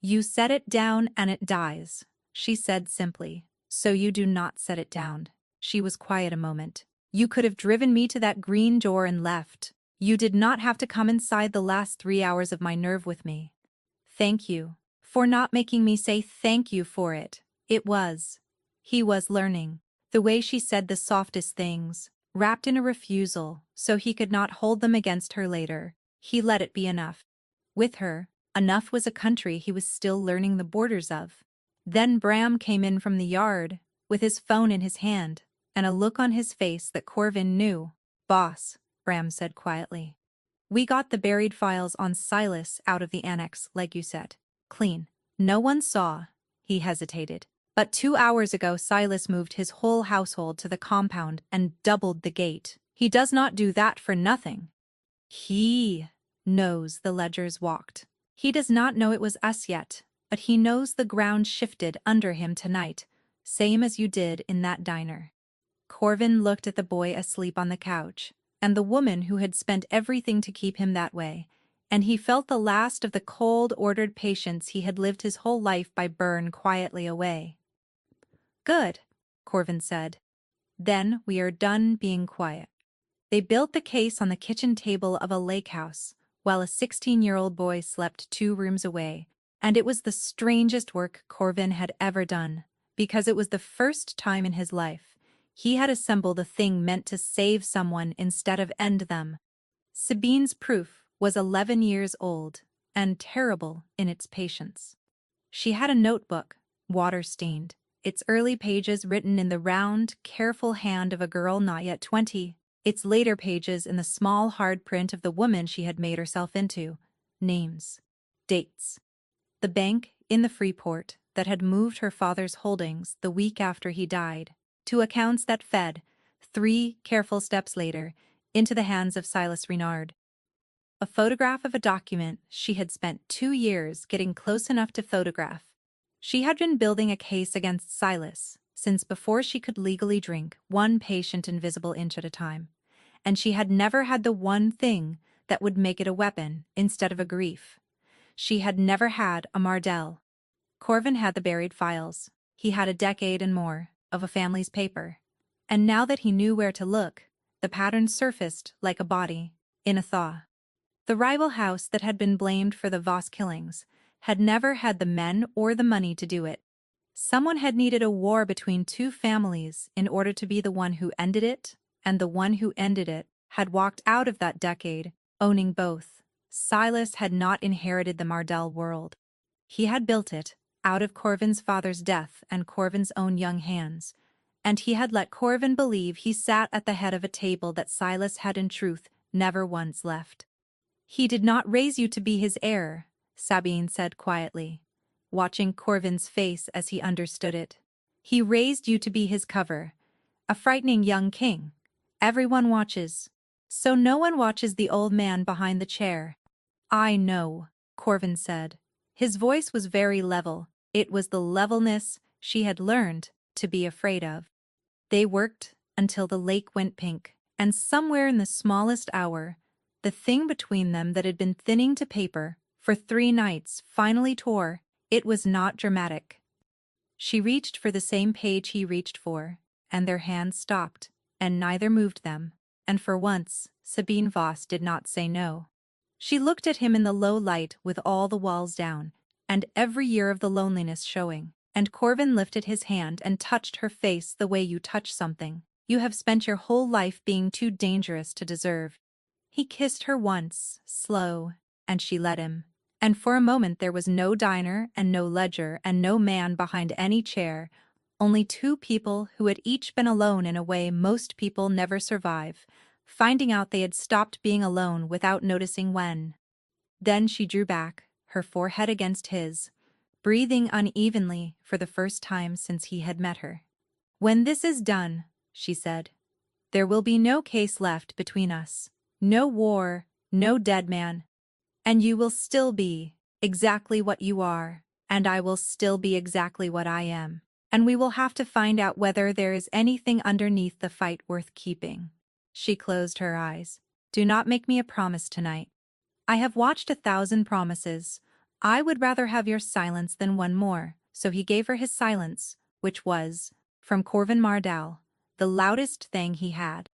Speaker 1: "You set it down and it dies," she said simply. "So you do not set it down." She was quiet a moment. "You could have driven me to that green door and left. You did not have to come inside the last 3 hours of my nerve with me. Thank you for not making me say thank you for it. He was learning. The way she said the softest things, wrapped in a refusal, so he could not hold them against her later. He let it be enough. With her, enough was a country he was still learning the borders of. Then Bram came in from the yard, with his phone in his hand, and a look on his face that Corvin knew. Boss, Bram said quietly. We got the buried files on Silas out of the annex, like you said. Clean. No one saw. He hesitated. But 2 hours ago Silas moved his whole household to the compound and doubled the gate. He does not do that for nothing. He knows the ledgers walked. He does not know it was us yet, but he knows the ground shifted under him tonight, same as you did in that diner. Corvin looked at the boy asleep on the couch, and the woman who had spent everything to keep him that way, and he felt the last of the cold, ordered patience he had lived his whole life by burn quietly away. Good, Corvin said. Then we are done being quiet. They built the case on the kitchen table of a lake house, while a 16-year-old boy slept 2 rooms away, and it was the strangest work Corvin had ever done, because it was the first time in his life he had assembled a thing meant to save someone instead of end them. Sabine's proof was 11 years old, and terrible in its patience. She had a notebook, water-stained, its early pages written in the round, careful hand of a girl not yet 20, its later pages in the small hard print of the woman she had made herself into. Names. Dates. The bank in the Freeport that had moved her father's holdings the week after he died, to accounts that fed, 3 careful steps later, into the hands of Silas Renard. A photograph of a document she had spent 2 years getting close enough to photograph. She had been building a case against Silas since before she could legally drink 1 patient invisible inch at a time, and she had never had the one thing that would make it a weapon instead of a grief. She had never had a Mardell. Corvin had the buried files. He had a decade and more of a family's paper. And now that he knew where to look, the pattern surfaced like a body in a thaw. The rival house that had been blamed for the Voss killings had never had the men or the money to do it. Someone had needed a war between 2 families in order to be the one who ended it, and the one who ended it had walked out of that decade, owning both. Silas had not inherited the Mardell world. He had built it out of Corvin's father's death and Corvin's own young hands, and he had let Corvin believe he sat at the head of a table that Silas had in truth never once left. He did not raise you to be his heir, Sabine said quietly, watching Corvin's face as he understood it. He raised you to be his cover, a frightening young king. Everyone watches. So no one watches the old man behind the chair. I know, Corvin said. His voice was very level. It was the levelness she had learned to be afraid of. They worked until the lake went pink, and somewhere in the smallest hour, the thing between them that had been thinning to paper for 3 nights finally tore. It was not dramatic. She reached for the same page he reached for, and their hands stopped, and neither moved them, and for once, Sabine Voss did not say no. She looked at him in the low light with all the walls down, and every year of the loneliness showing, and Corvin lifted his hand and touched her face the way you touch something you have spent your whole life being too dangerous to deserve. He kissed her once, slow, and she let him. And for a moment there was no diner and no ledger and no man behind any chair, only 2 people who had each been alone in a way most people never survive, finding out they had stopped being alone without noticing when. Then she drew back, her forehead against his, breathing unevenly for the first time since he had met her. When this is done, she said, there will be no case left between us, no war, no dead man. And you will still be exactly what you are, and I will still be exactly what I am. And we will have to find out whether there is anything underneath the fight worth keeping. She closed her eyes. Do not make me a promise tonight. I have watched 1,000 promises. I would rather have your silence than one more. So he gave her his silence, which was, from Corvin Mardell, the loudest thing he had.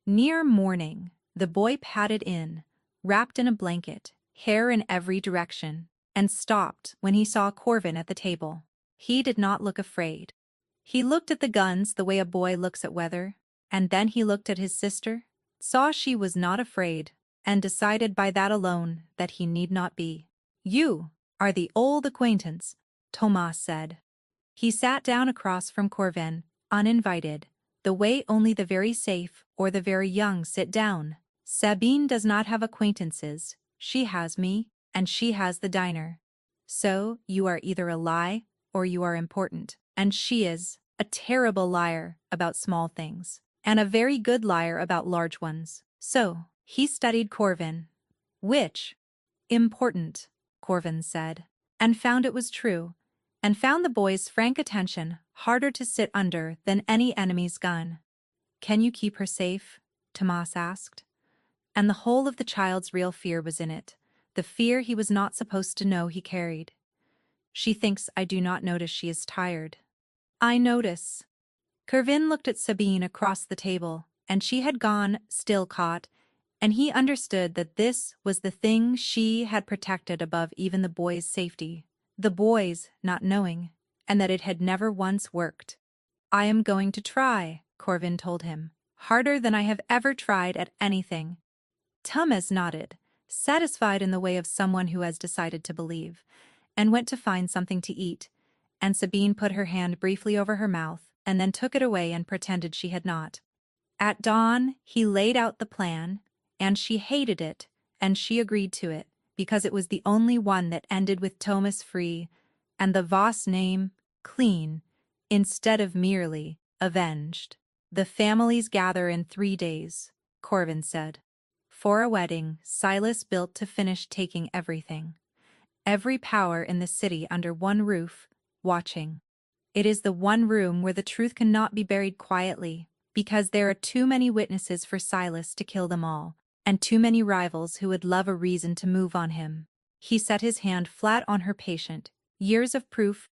Speaker 1: Near morning, The boy padded in, wrapped in a blanket, hair in every direction, and stopped when he saw Corvin at the table. He did not look afraid. He looked at the guns the way a boy looks at weather, and then he looked at his sister, saw she was not afraid, and decided by that alone that he need not be. "You are the old acquaintance," Thomas said. He sat down across from Corvin, uninvited, the way only the very safe or the very young sit down. "Sabine does not have acquaintances, she has me, and she has the diner. So you are either a lie or you are important, and she is a terrible liar about small things, and a very good liar about large ones." So he studied Corvin. "Which? Important," Corvin said, and found it was true, and found the boy's frank attention harder to sit under than any enemy's gun. "Can you keep her safe?" Tomas asked. And the whole of the child's real fear was in it, the fear he was not supposed to know he carried. "She thinks I do not notice she is tired." "I notice." Corvin looked at Sabine across the table, and she had gone, still caught, and he understood that this was the thing she had protected above even the boy's safety, the boy's not knowing, and that it had never once worked. "I am going to try," Corvin told him, "harder than I have ever tried at anything." Thomas nodded, satisfied in the way of someone who has decided to believe, and went to find something to eat, and Sabine put her hand briefly over her mouth and then took it away and pretended she had not. At dawn, he laid out the plan, and she hated it, and she agreed to it, because it was the only one that ended with Thomas free, and the Voss name clean, instead of merely avenged. "The families gather in 3 days," Corvin said. For a wedding Silas built to finish taking everything. Every power in the city under one roof, watching. It is the one room where the truth cannot be buried quietly, because there are too many witnesses for Silas to kill them all, and too many rivals who would love a reason to move on him. He set his hand flat on her patient. "Years of proof.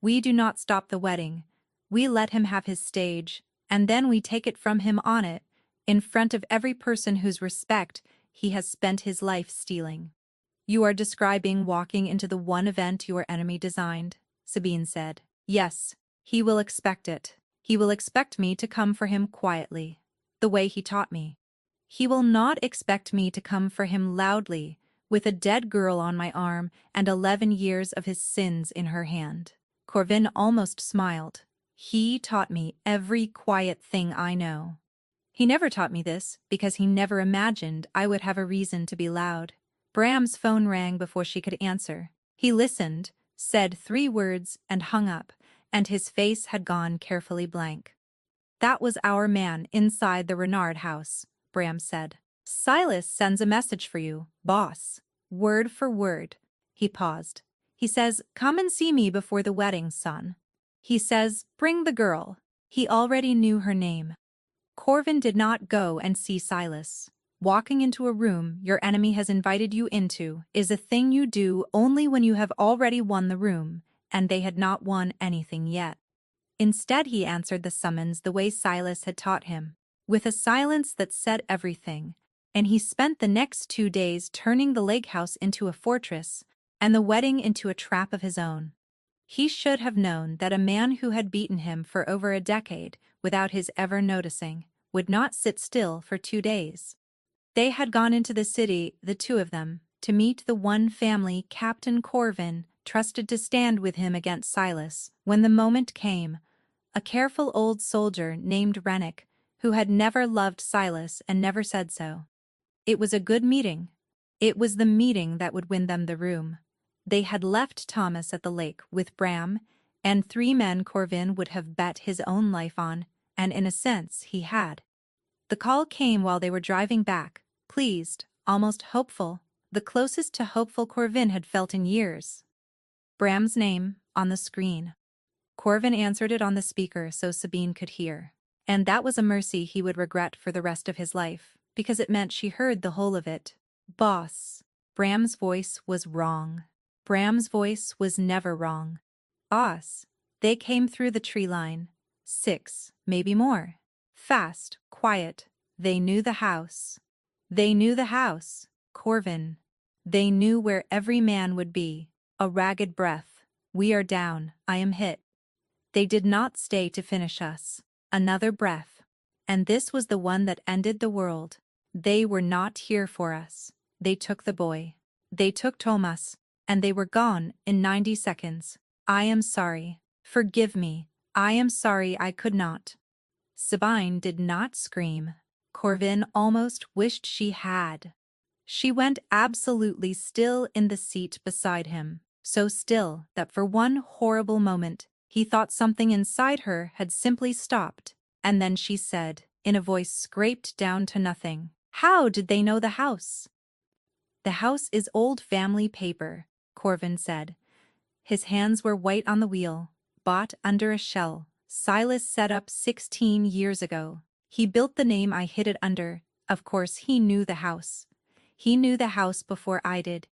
Speaker 1: We do not stop the wedding. We let him have his stage, and then we take it from him on it, in front of every person whose respect he has spent his life stealing." "You are describing walking into the one event your enemy designed," Sabine said. "Yes, he will expect it. He will expect me to come for him quietly, the way he taught me. He will not expect me to come for him loudly, with a dead girl on my arm and 11 years of his sins in her hand." Corvin almost smiled. "He taught me every quiet thing I know. He never taught me this because he never imagined I would have a reason to be loud." Bram's phone rang before she could answer. He listened, said 3 words, and hung up, and his face had gone carefully blank. "That was our man inside the Renard house," Bram said. "Silas sends a message for you, boss. Word for word." He paused. "He says, 'Come and see me before the wedding, son.' He says, 'Bring the girl.' He already knew her name." Corvin did not go and see Silas. Walking into a room your enemy has invited you into is a thing you do only when you have already won the room, and they had not won anything yet. Instead, he answered the summons the way Silas had taught him, with a silence that said everything, and he spent the next 2 days turning the lake house into a fortress and the wedding into a trap of his own. He should have known that a man who had beaten him for over a decade, without his ever noticing, would not sit still for 2 days. They had gone into the city, the 2 of them, to meet the one family Captain Corvin trusted to stand with him against Silas when the moment came, a careful old soldier named Rennick, who had never loved Silas and never said so. It was a good meeting. It was the meeting that would win them the room. They had left Thomas at the lake with Bram and 3 men Corvin would have bet his own life on, and in a sense he had. The call came while they were driving back, pleased, almost hopeful, the closest to hopeful Corvin had felt in years. Bram's name on the screen. Corvin answered it on the speaker so Sabine could hear. And that was a mercy he would regret for the rest of his life, because it meant she heard the whole of it. "Boss." Bram's voice was wrong. Bram's voice was never wrong. "Boss." They came through the tree line. 6, maybe more. Fast, quiet. They knew the house. They knew the house, Corvin. They knew where every man would be. A ragged breath. We are down, I am hit. They did not stay to finish us. Another breath. And this was the one that ended the world. They were not here for us. They took the boy. They took Thomas. And they were gone in 90 seconds. I am sorry. Forgive me. I am sorry I could not. Sabine did not scream. Corvin almost wished she had. She went absolutely still in the seat beside him, so still that for one horrible moment he thought something inside her had simply stopped, and then she said, in a voice scraped down to nothing, "How did they know the house?" "The house is old family paper," Corvin said. His hands were white on the wheel, bought under a shell. Silas set up 16 years ago. He built the name I hid it under. Of course he knew the house. He knew the house before I did.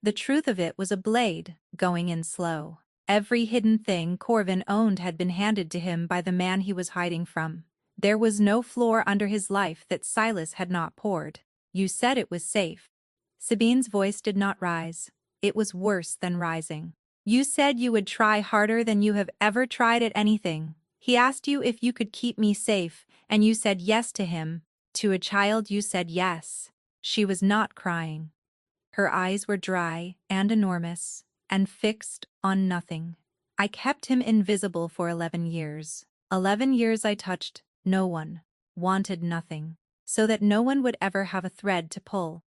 Speaker 1: The truth of it was a blade, going in slow. Every hidden thing Corvin owned had been handed to him by the man he was hiding from. There was no floor under his life that Silas had not poured. You said it was safe. Sabine's voice did not rise. It was worse than rising. You said you would try harder than you have ever tried at anything. He asked you if you could keep me safe, and you said yes to him. To a child you said yes. She was not crying. Her eyes were dry and enormous, and fixed on nothing. I kept him invisible for 11 years. 11 years I touched no one, wanted nothing, so that no one would ever have a thread to pull.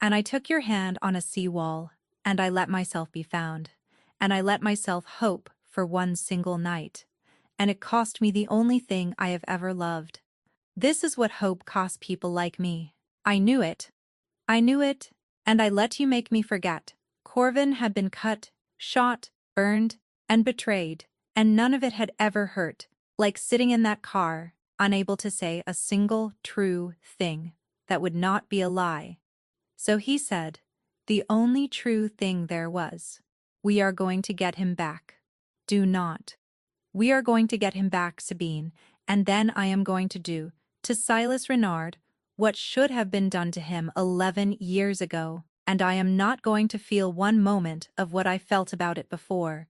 Speaker 1: And I took your hand on a sea-wall, and I let myself be found. And I let myself hope for one single night. And it cost me the only thing I have ever loved. This is what hope costs people like me. I knew it. I knew it, and I let you make me forget. Corvin had been cut, shot, burned, and betrayed, and none of it had ever hurt, like sitting in that car, unable to say a single true thing that would not be a lie. So he said, the only true thing there was. We are going to get him back. Do not. We are going to get him back, Sabine, and then I am going to do, to Silas Renard, what should have been done to him 11 years ago, and I am not going to feel one moment of what I felt about it before.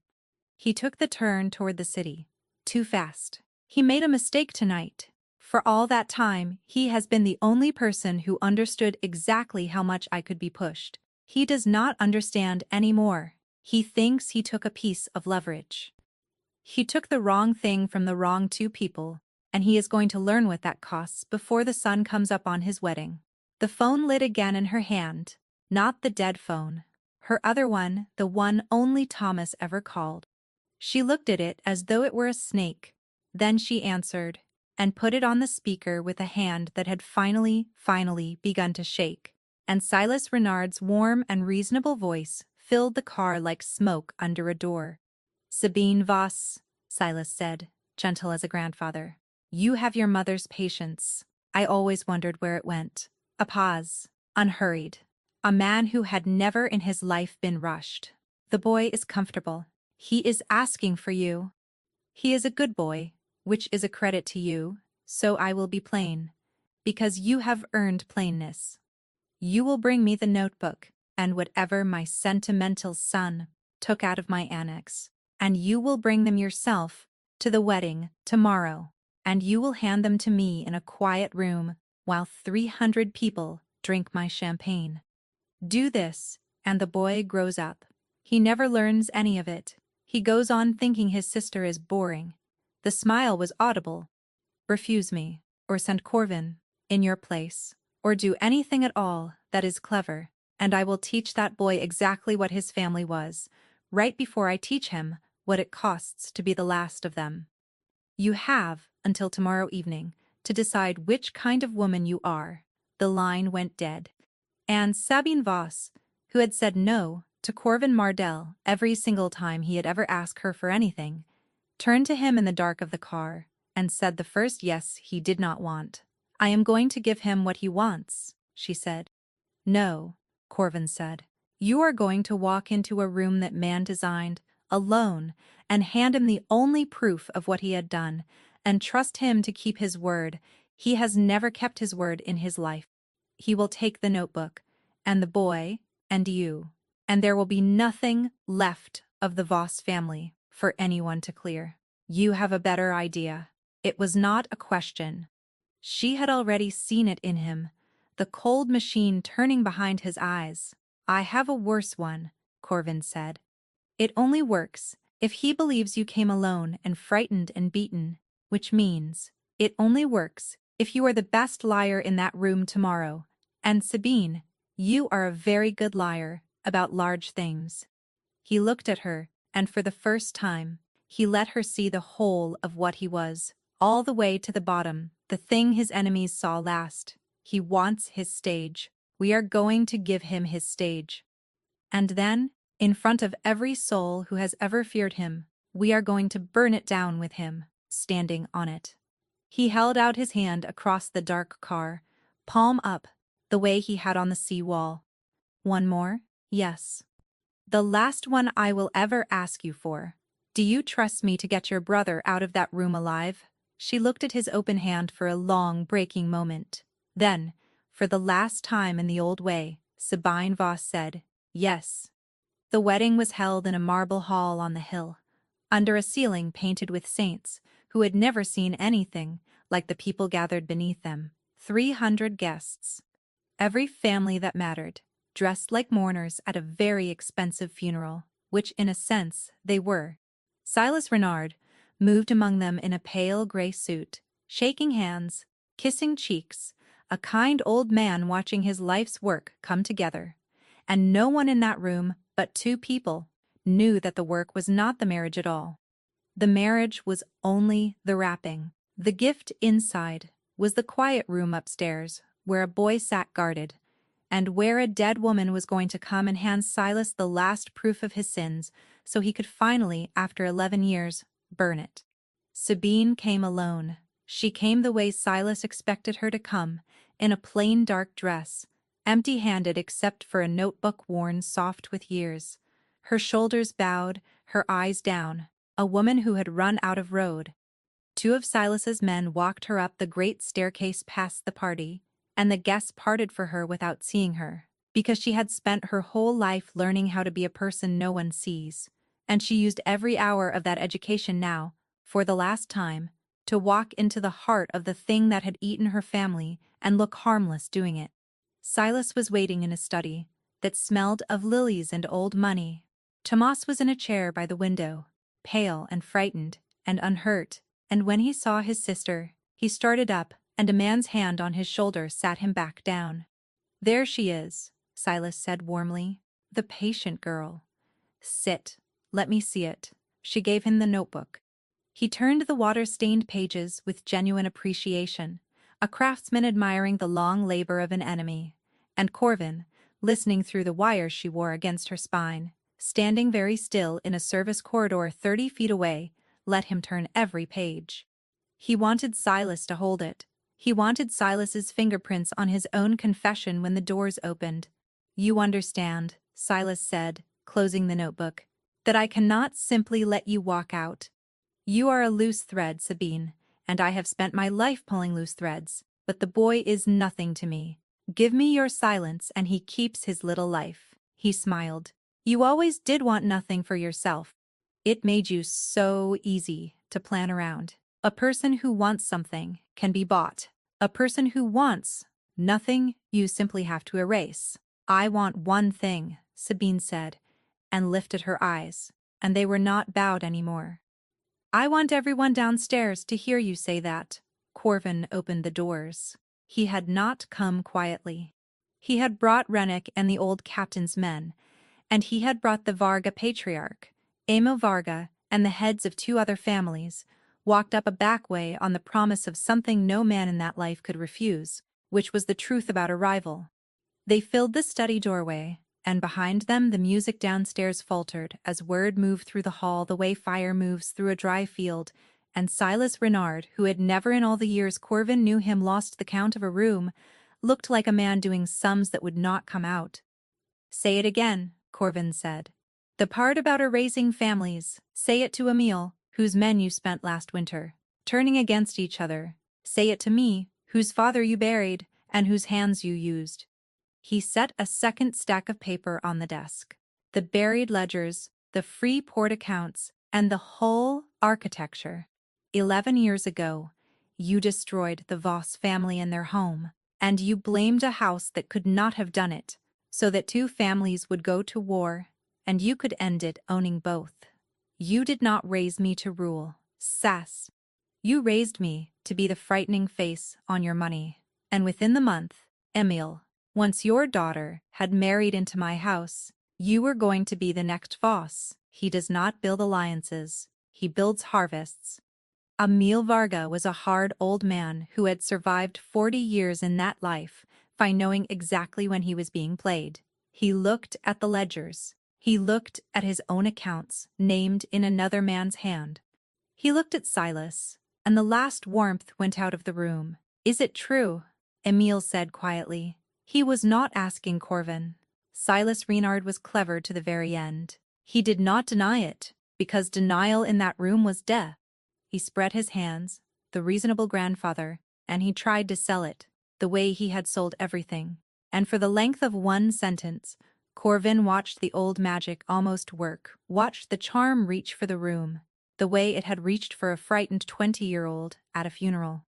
Speaker 1: He took the turn toward the city. Too fast. He made a mistake tonight. For all that time, he has been the only person who understood exactly how much I could be pushed. He does not understand anymore. He thinks he took a piece of leverage. He took the wrong thing from the wrong two people, and he is going to learn what that costs before the sun comes up on his wedding. The phone lit again in her hand, not the dead phone. Her other one, the one only Thomas ever called. She looked at it as though it were a snake. Then she answered, and put it on the speaker with a hand that had finally begun to shake. And Silas Renard's warm and reasonable voice filled the car like smoke under a door. Sabine Voss, Silas said, gentle as a grandfather. You have your mother's patience. I always wondered where it went. A pause, unhurried. A man who had never in his life been rushed. The boy is comfortable. He is asking for you. He is a good boy, which is a credit to you, so I will be plain. Because you have earned plainness. You will bring me the notebook, and whatever my sentimental son took out of my annex, and you will bring them yourself to the wedding tomorrow, and you will hand them to me in a quiet room while 300 people drink my champagne. Do this, and the boy grows up. He never learns any of it. He goes on thinking his sister is boring. The smile was audible. Refuse me, or send Corvin in your place, or do anything at all that is clever, and I will teach that boy exactly what his family was, right before I teach him what it costs to be the last of them. You have until tomorrow evening to decide which kind of woman you are. The line went dead. And Sabine Voss, who had said no to Corvin Mardell every single time he had ever asked her for anything, turned to him in the dark of the car and said the first yes he did not want. I am going to give him what he wants, she said. No, Corvin said. You are going to walk into a room that man designed, alone, and hand him the only proof of what he had done, and trust him to keep his word. He has never kept his word in his life. he will take the notebook, and the boy, and you. And there will be nothing left of the Voss family for anyone to clear. You have a better idea. It was not a question. She had already seen it in him, the cold machine turning behind his eyes. I have a worse one, Corvin said. It only works if he believes you came alone and frightened and beaten, which means it only works if you are the best liar in that room tomorrow. And Sabine, you are a very good liar about large things. He looked at her, and for the first time, he let her see the whole of what he was, all the way to the bottom, the thing his enemies saw last. He wants his stage. We are going to give him his stage. And then, in front of every soul who has ever feared him, we are going to burn it down with him, standing on it. He held out his hand across the dark car, palm up, the way he had on the sea wall. One more? Yes. The last one I will ever ask you for. Do you trust me to get your brother out of that room alive? She looked at his open hand for a long, breaking moment. Then, for the last time in the old way, Sabine Voss said, yes. The wedding was held in a marble hall on the hill, under a ceiling painted with saints, who had never seen anything like the people gathered beneath them. 300 guests. Every family that mattered, dressed like mourners at a very expensive funeral, which in a sense they were. Silas Renard moved among them in a pale gray suit, shaking hands, kissing cheeks, a kind old man watching his life's work come together. And no one in that room but two people knew that the work was not the marriage at all. The marriage was only the wrapping. The gift inside was the quiet room upstairs, where a boy sat guarded, and where a dead woman was going to come and hand Silas the last proof of his sins, so he could finally, after 11 years, burn it. Sabine came alone. She came the way Silas expected her to come, in a plain dark dress, empty-handed except for a notebook worn soft with years. Her shoulders bowed, her eyes down, a woman who had run out of road. Two of Silas's men walked her up the great staircase past the party, and the guests parted for her without seeing her, because she had spent her whole life learning how to be a person no one sees, and she used every hour of that education now, for the last time, to walk into the heart of the thing that had eaten her family and look harmless doing it. Silas was waiting in a study that smelled of lilies and old money. Tomas was in a chair by the window, pale and frightened and unhurt, and when he saw his sister, he started up, and a man's hand on his shoulder sat him back down. There she is, Silas said warmly. The patient girl. Sit. Let me see it. She gave him the notebook. He turned the water-stained pages with genuine appreciation, a craftsman admiring the long labor of an enemy, and Corvin, listening through the wires she wore against her spine, standing very still in a service corridor 30 feet away, let him turn every page. He wanted Silas to hold it. He wanted Silas's fingerprints on his own confession when the doors opened. You understand, Silas said, closing the notebook, that I cannot simply let you walk out. You are a loose thread, Sabine, and I have spent my life pulling loose threads, but the boy is nothing to me. Give me your silence and he keeps his little life. He smiled. You always did want nothing for yourself. It made you so easy to plan around. A person who wants something can be bought. A person who wants nothing, you simply have to erase. I want one thing, Sabine said, and lifted her eyes, and they were not bowed anymore. I want everyone downstairs to hear you say that. Corvin opened the doors. He had not come quietly. He had brought Rennick and the old captain's men, and he had brought the Varga patriarch, Amo Varga, and the heads of 2 other families, walked up a back way on the promise of something no man in that life could refuse, which was the truth about a rival. They filled the study doorway, and behind them the music downstairs faltered as word moved through the hall the way fire moves through a dry field, and Silas Renard, who had never in all the years Corvin knew him lost the count of a room, looked like a man doing sums that would not come out. Say it again, Corvin said. The part about erasing families, say it to Emile, whose men you spent last winter, turning against each other. Say it to me, whose father you buried, and whose hands you used. He set a second stack of paper on the desk. The buried ledgers, the free port accounts, and the whole architecture. 11 years ago, you destroyed the Voss family and their home, and you blamed a house that could not have done it, so that two families would go to war, and you could end it owning both. You did not raise me to rule, Sass. You raised me to be the frightening face on your money. And within the month, Emil, once your daughter had married into my house, you were going to be the next Voss. He does not build alliances, he builds harvests. Emil Varga was a hard old man who had survived 40 years in that life by knowing exactly when he was being played. He looked at the ledgers. He looked at his own accounts named in another man's hand. He looked at Silas, and the last warmth went out of the room. Is it true? Emil said quietly. He was not asking Corvin. Silas Renard was clever to the very end. He did not deny it, because denial in that room was death. He spread his hands, the reasonable grandfather, and he tried to sell it, the way he had sold everything. And for the length of one sentence, Corvin watched the old magic almost work, watched the charm reach for the room, the way it had reached for a frightened 20-year-old at a funeral.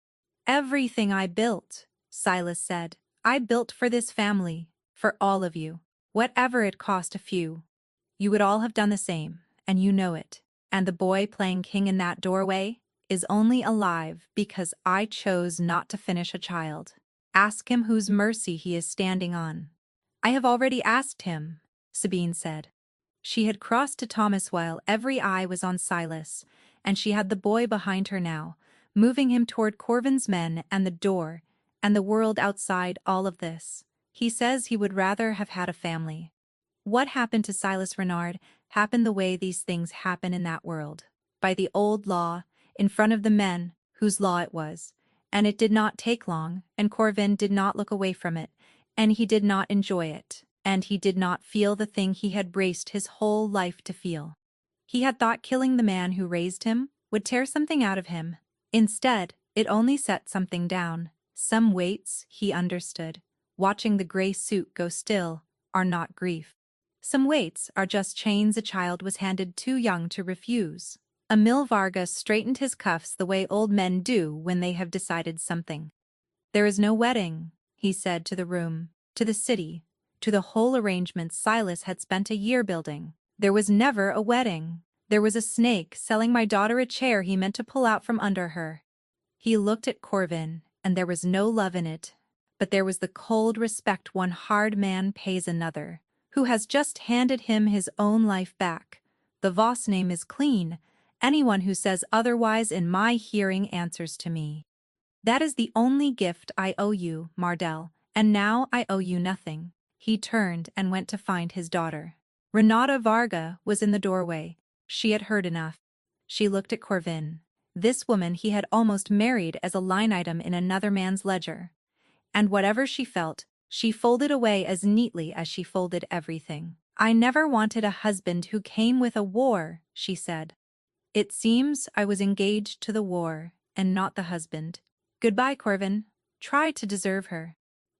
Speaker 1: Everything I built, Silas said, I built for this family, for all of you. Whatever it cost a few. You would all have done the same, and you know it. And the boy playing king in that doorway is only alive because I chose not to finish a child. Ask him whose mercy he is standing on. I have already asked him, Sabine said. She had crossed to Thomas while every eye was on Silas, and she had the boy behind her now, moving him toward Corvin's men and the door, and the world outside all of this. He says he would rather have had a family. What happened to Silas Renard happened the way these things happen in that world, by the old law, in front of the men whose law it was, and it did not take long, and Corvin did not look away from it, and he did not enjoy it, and he did not feel the thing he had braced his whole life to feel. He had thought killing the man who raised him would tear something out of him. Instead, it only set something down. Some weights, he understood, watching the gray suit go still, are not grief. Some weights are just chains a child was handed too young to refuse. Emil Varga straightened his cuffs the way old men do when they have decided something. There is no wedding, he said to the room, to the city, to the whole arrangement Silas had spent a year building. There was never a wedding. There was a snake selling my daughter a chair he meant to pull out from under her. He looked at Corvin, and there was no love in it, but there was the cold respect one hard man pays another, who has just handed him his own life back. The Voss name is clean. Anyone who says otherwise in my hearing answers to me. That is the only gift I owe you, Mardell, and now I owe you nothing. He turned and went to find his daughter. Renata Varga was in the doorway. She had heard enough. She looked at Corvin. This woman he had almost married as a line item in another man's ledger. And whatever she felt, she folded away as neatly as she folded everything. I never wanted a husband who came with a war, she said. It seems I was engaged to the war, and not the husband. Goodbye, Corvin. Try to deserve her.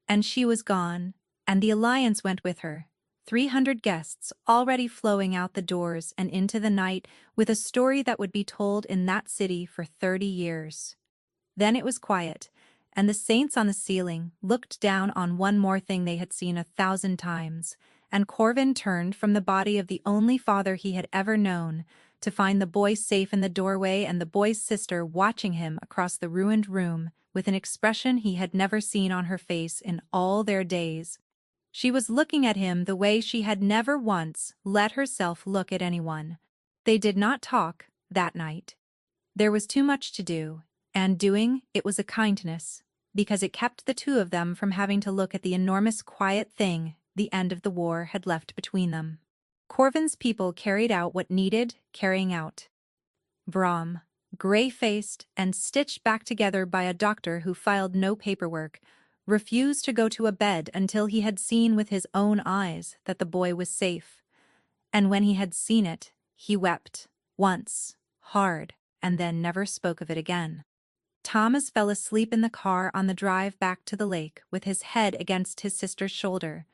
Speaker 1: And she was gone, and the alliance went with her. 300 guests already flowing out the doors and into the night with a story that would be told in that city for 30 years. Then it was quiet, and the saints on the ceiling looked down on one more thing they had seen 1,000 times, and Corvin turned from the body of the only father he had ever known to find the boy safe in the doorway and the boy's sister watching him across the ruined room with an expression he had never seen on her face in all their days. She was looking at him the way she had never once let herself look at anyone. They did not talk that night. There was too much to do, and doing it was a kindness, because it kept the two of them from having to look at the enormous quiet thing the end of the war had left between them. Corvin's people carried out what needed carrying out. Brom, gray-faced and stitched back together by a doctor who filed no paperwork, refused to go to a bed until he had seen with his own eyes that the boy was safe. And when he had seen it, he wept, once, hard, and then never spoke of it again. Thomas fell asleep in the car on the drive back to the lake with his head against his sister's shoulder,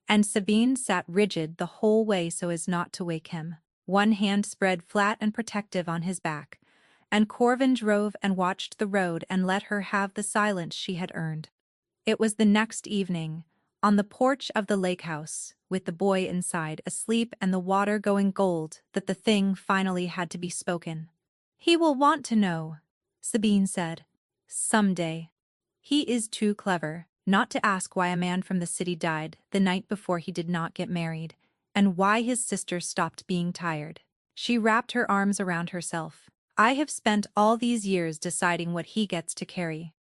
Speaker 1: and Sabine sat rigid the whole way so as not to wake him, one hand spread flat and protective on his back, and Corvin drove and watched the road and let her have the silence she had earned. It was the next evening, on the porch of the lake house, with the boy inside asleep and the water going gold, that the thing finally had to be spoken. "He will want to know," Sabine said. "Someday. He is too clever not to ask why a man from the city died the night before he did not get married, and why his sister stopped being tired." She wrapped her arms around herself. "I have spent all these years deciding what he gets to carry.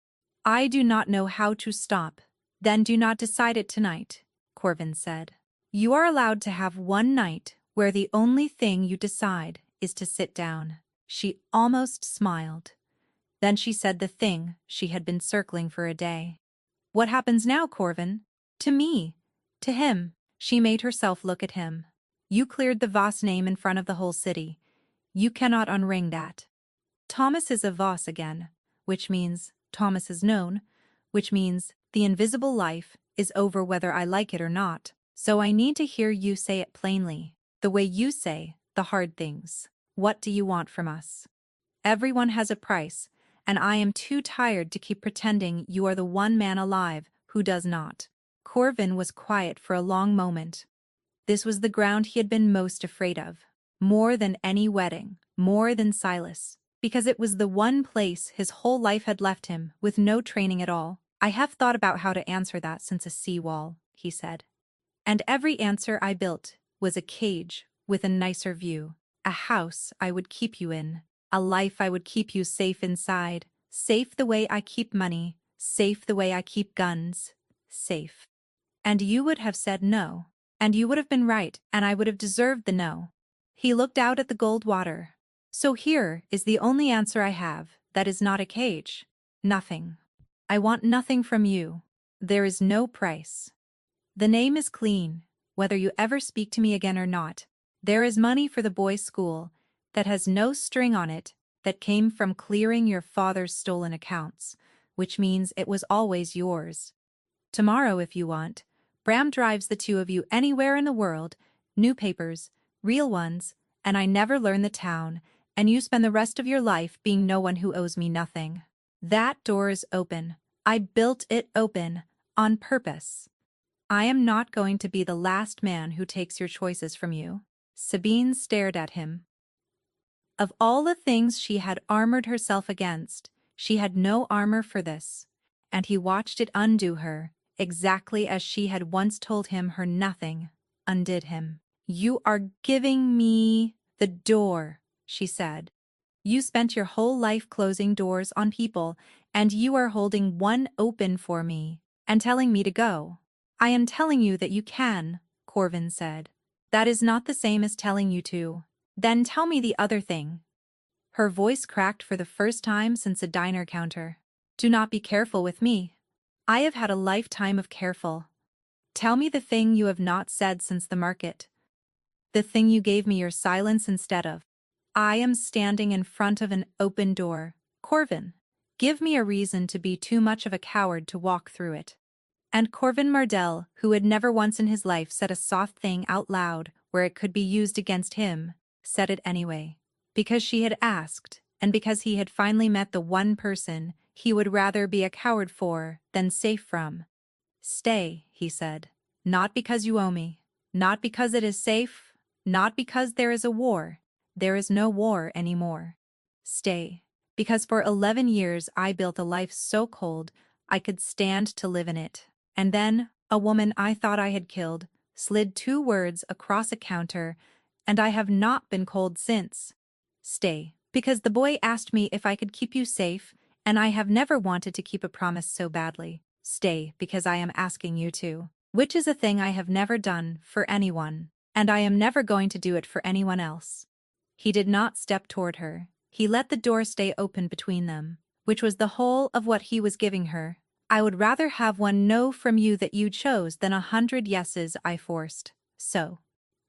Speaker 1: I do not know how to stop." "Then do not decide it tonight," Corvin said. "You are allowed to have one night where the only thing you decide is to sit down." She almost smiled. Then she said the thing she had been circling for a day. "What happens now, Corvin?" "To me. To him." She made herself look at him. "You cleared the Voss name in front of the whole city. You cannot unring that. Thomas is a Voss again, which means Thomas is known, which means the invisible life is over whether I like it or not. So I need to hear you say it plainly, the way you say the hard things. What do you want from us? Everyone has a price, and I am too tired to keep pretending you are the one man alive who does not." Corvin was quiet for a long moment. This was the ground he had been most afraid of, more than any wedding, more than Silas, because it was the one place his whole life had left him with no training at all. "I have thought about how to answer that since a seawall," he said. "And every answer I built was a cage with a nicer view, a house I would keep you in, a life I would keep you safe inside, safe the way I keep money, safe the way I keep guns, safe." And you would have said no, and you would have been right, and I would have deserved the no. He looked out at the gold water. "So here is the only answer I have that is not a cage. Nothing. I want nothing from you. There is no price. The name is clean, whether you ever speak to me again or not. There is money for the boys' school that has no string on it, that came from clearing your father's stolen accounts, which means it was always yours. Tomorrow, if you want, Bram drives the two of you anywhere in the world, new papers, real ones, and I never learn the town, and you spend the rest of your life being no one who owes me nothing. That door is open. I built it open, on purpose. I am not going to be the last man who takes your choices from you." Sabine stared at him. Of all the things she had armored herself against, she had no armor for this, and he watched it undo her, exactly as she had once told him her nothing undid him. "You are giving me the door," she said. "You spent your whole life closing doors on people, and you are holding one open for me, and telling me to go." "I am telling you that you can," Corvin said. "That is not the same as telling you to." "Then tell me the other thing." Her voice cracked for the first time since a diner counter. "Do not be careful with me. I have had a lifetime of careful. Tell me the thing you have not said since the market. The thing you gave me your silence instead of." "I am standing in front of an open door. Corvin, give me a reason to be too much of a coward to walk through it." And Corvin Mardell, who had never once in his life said a soft thing out loud where it could be used against him, said it anyway. Because she had asked, and because he had finally met the one person he would rather be a coward for than safe from. "Stay," he said. "Not because you owe me. Not because it is safe. Not because there is a war. There is no war anymore. Stay. Because for 11 years I built a life so cold I could stand to live in it. And then, a woman I thought I had killed slid 2 words across a counter, and I have not been cold since. Stay. Because the boy asked me if I could keep you safe, and I have never wanted to keep a promise so badly. Stay, because I am asking you to. Which is a thing I have never done for anyone, and I am never going to do it for anyone else." He did not step toward her. He let the door stay open between them, which was the whole of what he was giving her. "I would rather have one no from you that you chose than 100 yeses I forced. So,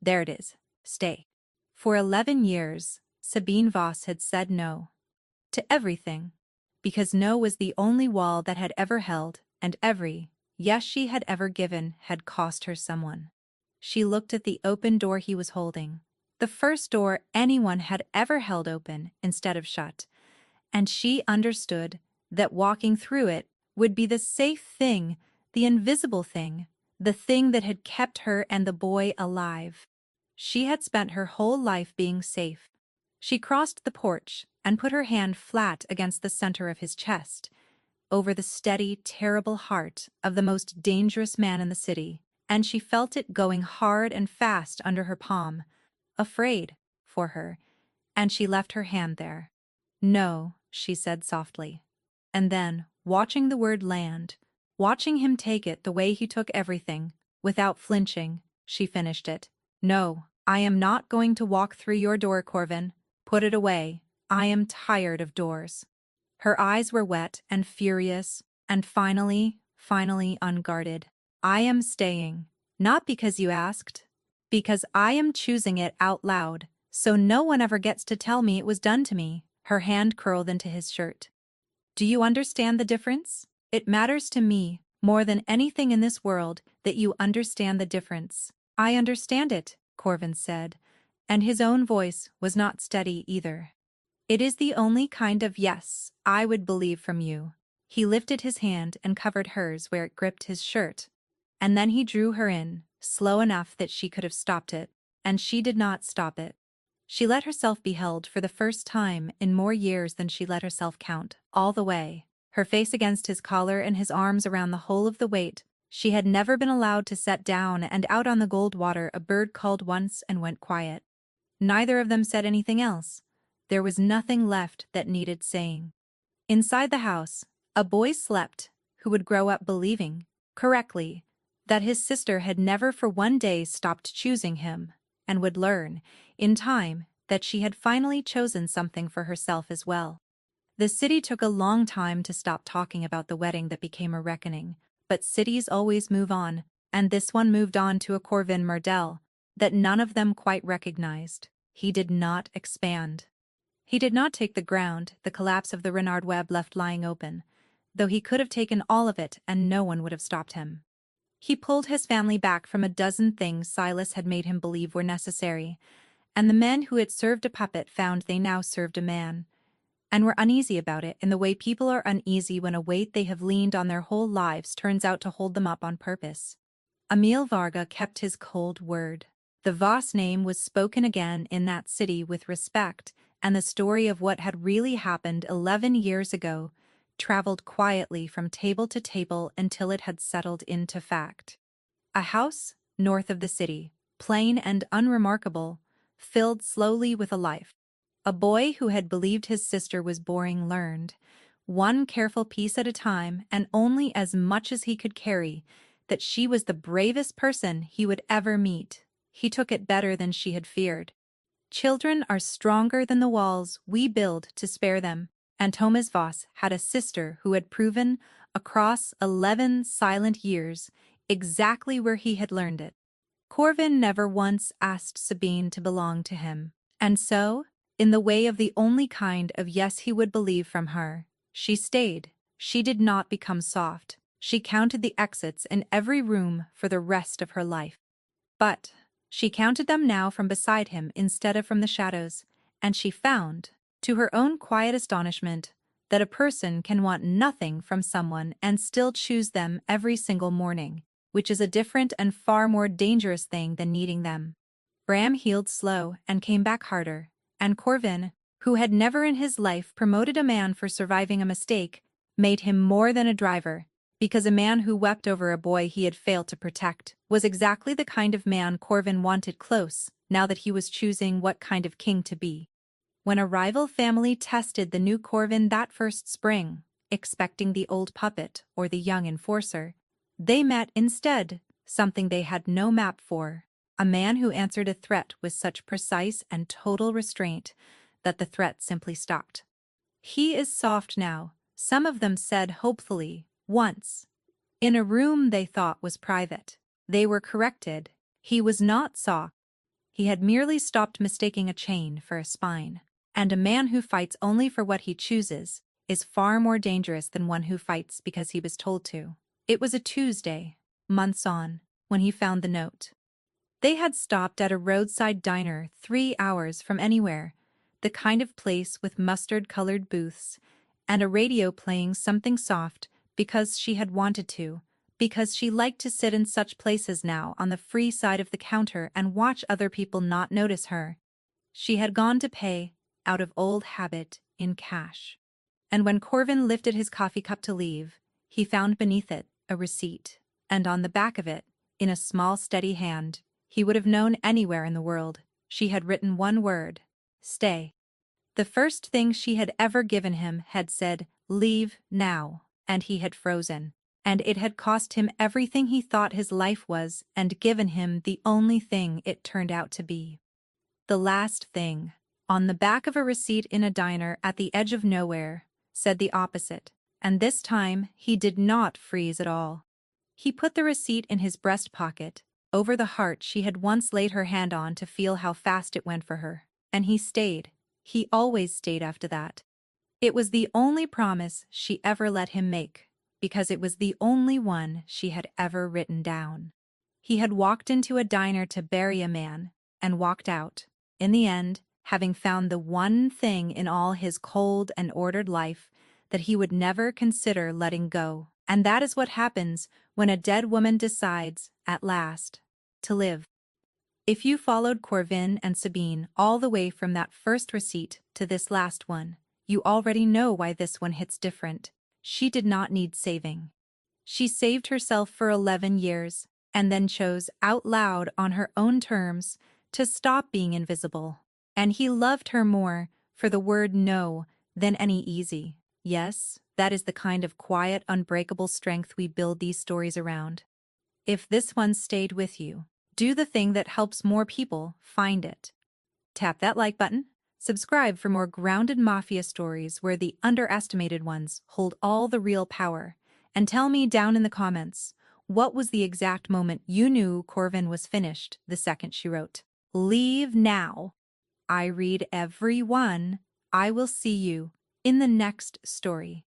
Speaker 1: there it is. Stay." For 11 years, Sabine Voss had said no. To everything. because no was the only wall that had ever held, and every yes she had ever given had cost her someone. She looked at the open door he was holding, the first door anyone had ever held open instead of shut, and she understood that walking through it would be the safe thing, the invisible thing, the thing that had kept her and the boy alive. She had spent her whole life being safe. She crossed the porch and put her hand flat against the center of his chest, over the steady, terrible heart of the most dangerous man in the city, and she felt it going hard and fast under her palm, afraid for her, and she left her hand there. "No," she said softly. And then, watching the word land, watching him take it the way he took everything, without flinching, she finished it. "No, I am not going to walk through your door, Corvin. Put it away. I am tired of doors." Her eyes were wet and furious, and finally unguarded. "I am staying. Not because you asked. Because I am choosing it out loud, so no one ever gets to tell me it was done to me." Her hand curled into his shirt. "Do you understand the difference? It matters to me, more than anything in this world, that you understand the difference." "I understand it," Corvin said, and his own voice was not steady either. "It is the only kind of yes I would believe from you." He lifted his hand and covered hers where it gripped his shirt, and then he drew her in, slow enough that she could have stopped it, and she did not stop it. She let herself be held for the first time in more years than she let herself count, all the way, her face against his collar and his arms around the whole of the weight. She had never been allowed to set down, and out on the gold water a bird called once and went quiet. Neither of them said anything else. There was nothing left that needed saying. Inside the house, a boy slept who would grow up believing, correctly, that his sister had never for one day stopped choosing him, and would learn, in time, that she had finally chosen something for herself as well. The city took a long time to stop talking about the wedding that became a reckoning, but cities always move on, and this one moved on to a Corvin Mardell that none of them quite recognized. He did not expand. He did not take the ground the collapse of the Renard web left lying open, though he could have taken all of it and no one would have stopped him. He pulled his family back from a dozen things Silas had made him believe were necessary, and the men who had served a puppet found they now served a man, and were uneasy about it in the way people are uneasy when a weight they have leaned on their whole lives turns out to hold them up on purpose. Emil Varga kept his cold word. The Voss name was spoken again in that city with respect, and the story of what had really happened 11 years ago traveled quietly from table to table until it had settled into fact. A house north of the city, plain and unremarkable, filled slowly with a life. A boy who had believed his sister was boring learned, one careful piece at a time and only as much as he could carry, that she was the bravest person he would ever meet. He took it better than she had feared. Children are stronger than the walls we build to spare them, and Thomas Voss had a sister who had proven, across 11 silent years, exactly where he had learned it. Corvin never once asked Sabine to belong to him, and so, in the way of the only kind of yes he would believe from her, she stayed. She did not become soft. She counted the exits in every room for the rest of her life. But she counted them now from beside him instead of from the shadows, and she found, to her own quiet astonishment, that a person can want nothing from someone and still choose them every single morning, which is a different and far more dangerous thing than needing them. Bram healed slow and came back harder, and Corvin, who had never in his life promoted a man for surviving a mistake, made him more than a driver, because a man who wept over a boy he had failed to protect was exactly the kind of man Corvin wanted close, now that he was choosing what kind of king to be. When a rival family tested the new Corvin that first spring, expecting the old puppet or the young enforcer, they met instead something they had no map for, a man who answered a threat with such precise and total restraint that the threat simply stopped. "He is soft now," some of them said hopefully, once. In a room they thought was private. They were corrected. He was not soft. He had merely stopped mistaking a chain for a spine. And a man who fights only for what he chooses is far more dangerous than one who fights because he was told to. It was a Tuesday, months on, when he found the note. They had stopped at a roadside diner 3 hours from anywhere, the kind of place with mustard-colored booths and a radio playing something soft because she had wanted to, because she liked to sit in such places now on the free side of the counter and watch other people not notice her. She had gone to pay, out of old habit, in cash. And when Corvin lifted his coffee cup to leave, he found beneath it a receipt, and on the back of it, in a small steady hand, he would have known anywhere in the world, she had written one word: stay. The first thing she had ever given him had said, "Leave now," and he had frozen. And it had cost him everything he thought his life was and given him the only thing it turned out to be. The last thing, on the back of a receipt in a diner at the edge of nowhere, said the opposite, and this time he did not freeze at all. He put the receipt in his breast pocket, over the heart she had once laid her hand on to feel how fast it went for her, and he stayed. He always stayed after that. It was the only promise she ever let him make, because it was the only one she had ever written down. He had walked into a diner to bury a man, and walked out, in the end, having found the one thing in all his cold and ordered life that he would never consider letting go. And that is what happens when a dead woman decides, at last, to live. If you followed Corvin and Sabine all the way from that first receipt to this last one, you already know why this one hits different. She did not need saving. She saved herself for 11 years, and then chose out loud on her own terms to stop being invisible. And he loved her more for the word no than any easy yes. That is the kind of quiet, unbreakable strength we build these stories around. If this one stayed with you, do the thing that helps more people find it. Tap that like button. Subscribe for more grounded Mafia stories where the underestimated ones hold all the real power. And tell me down in the comments, what was the exact moment you knew Corvin was finished the second she wrote, "Leave now." I read every one. I will see you in the next story.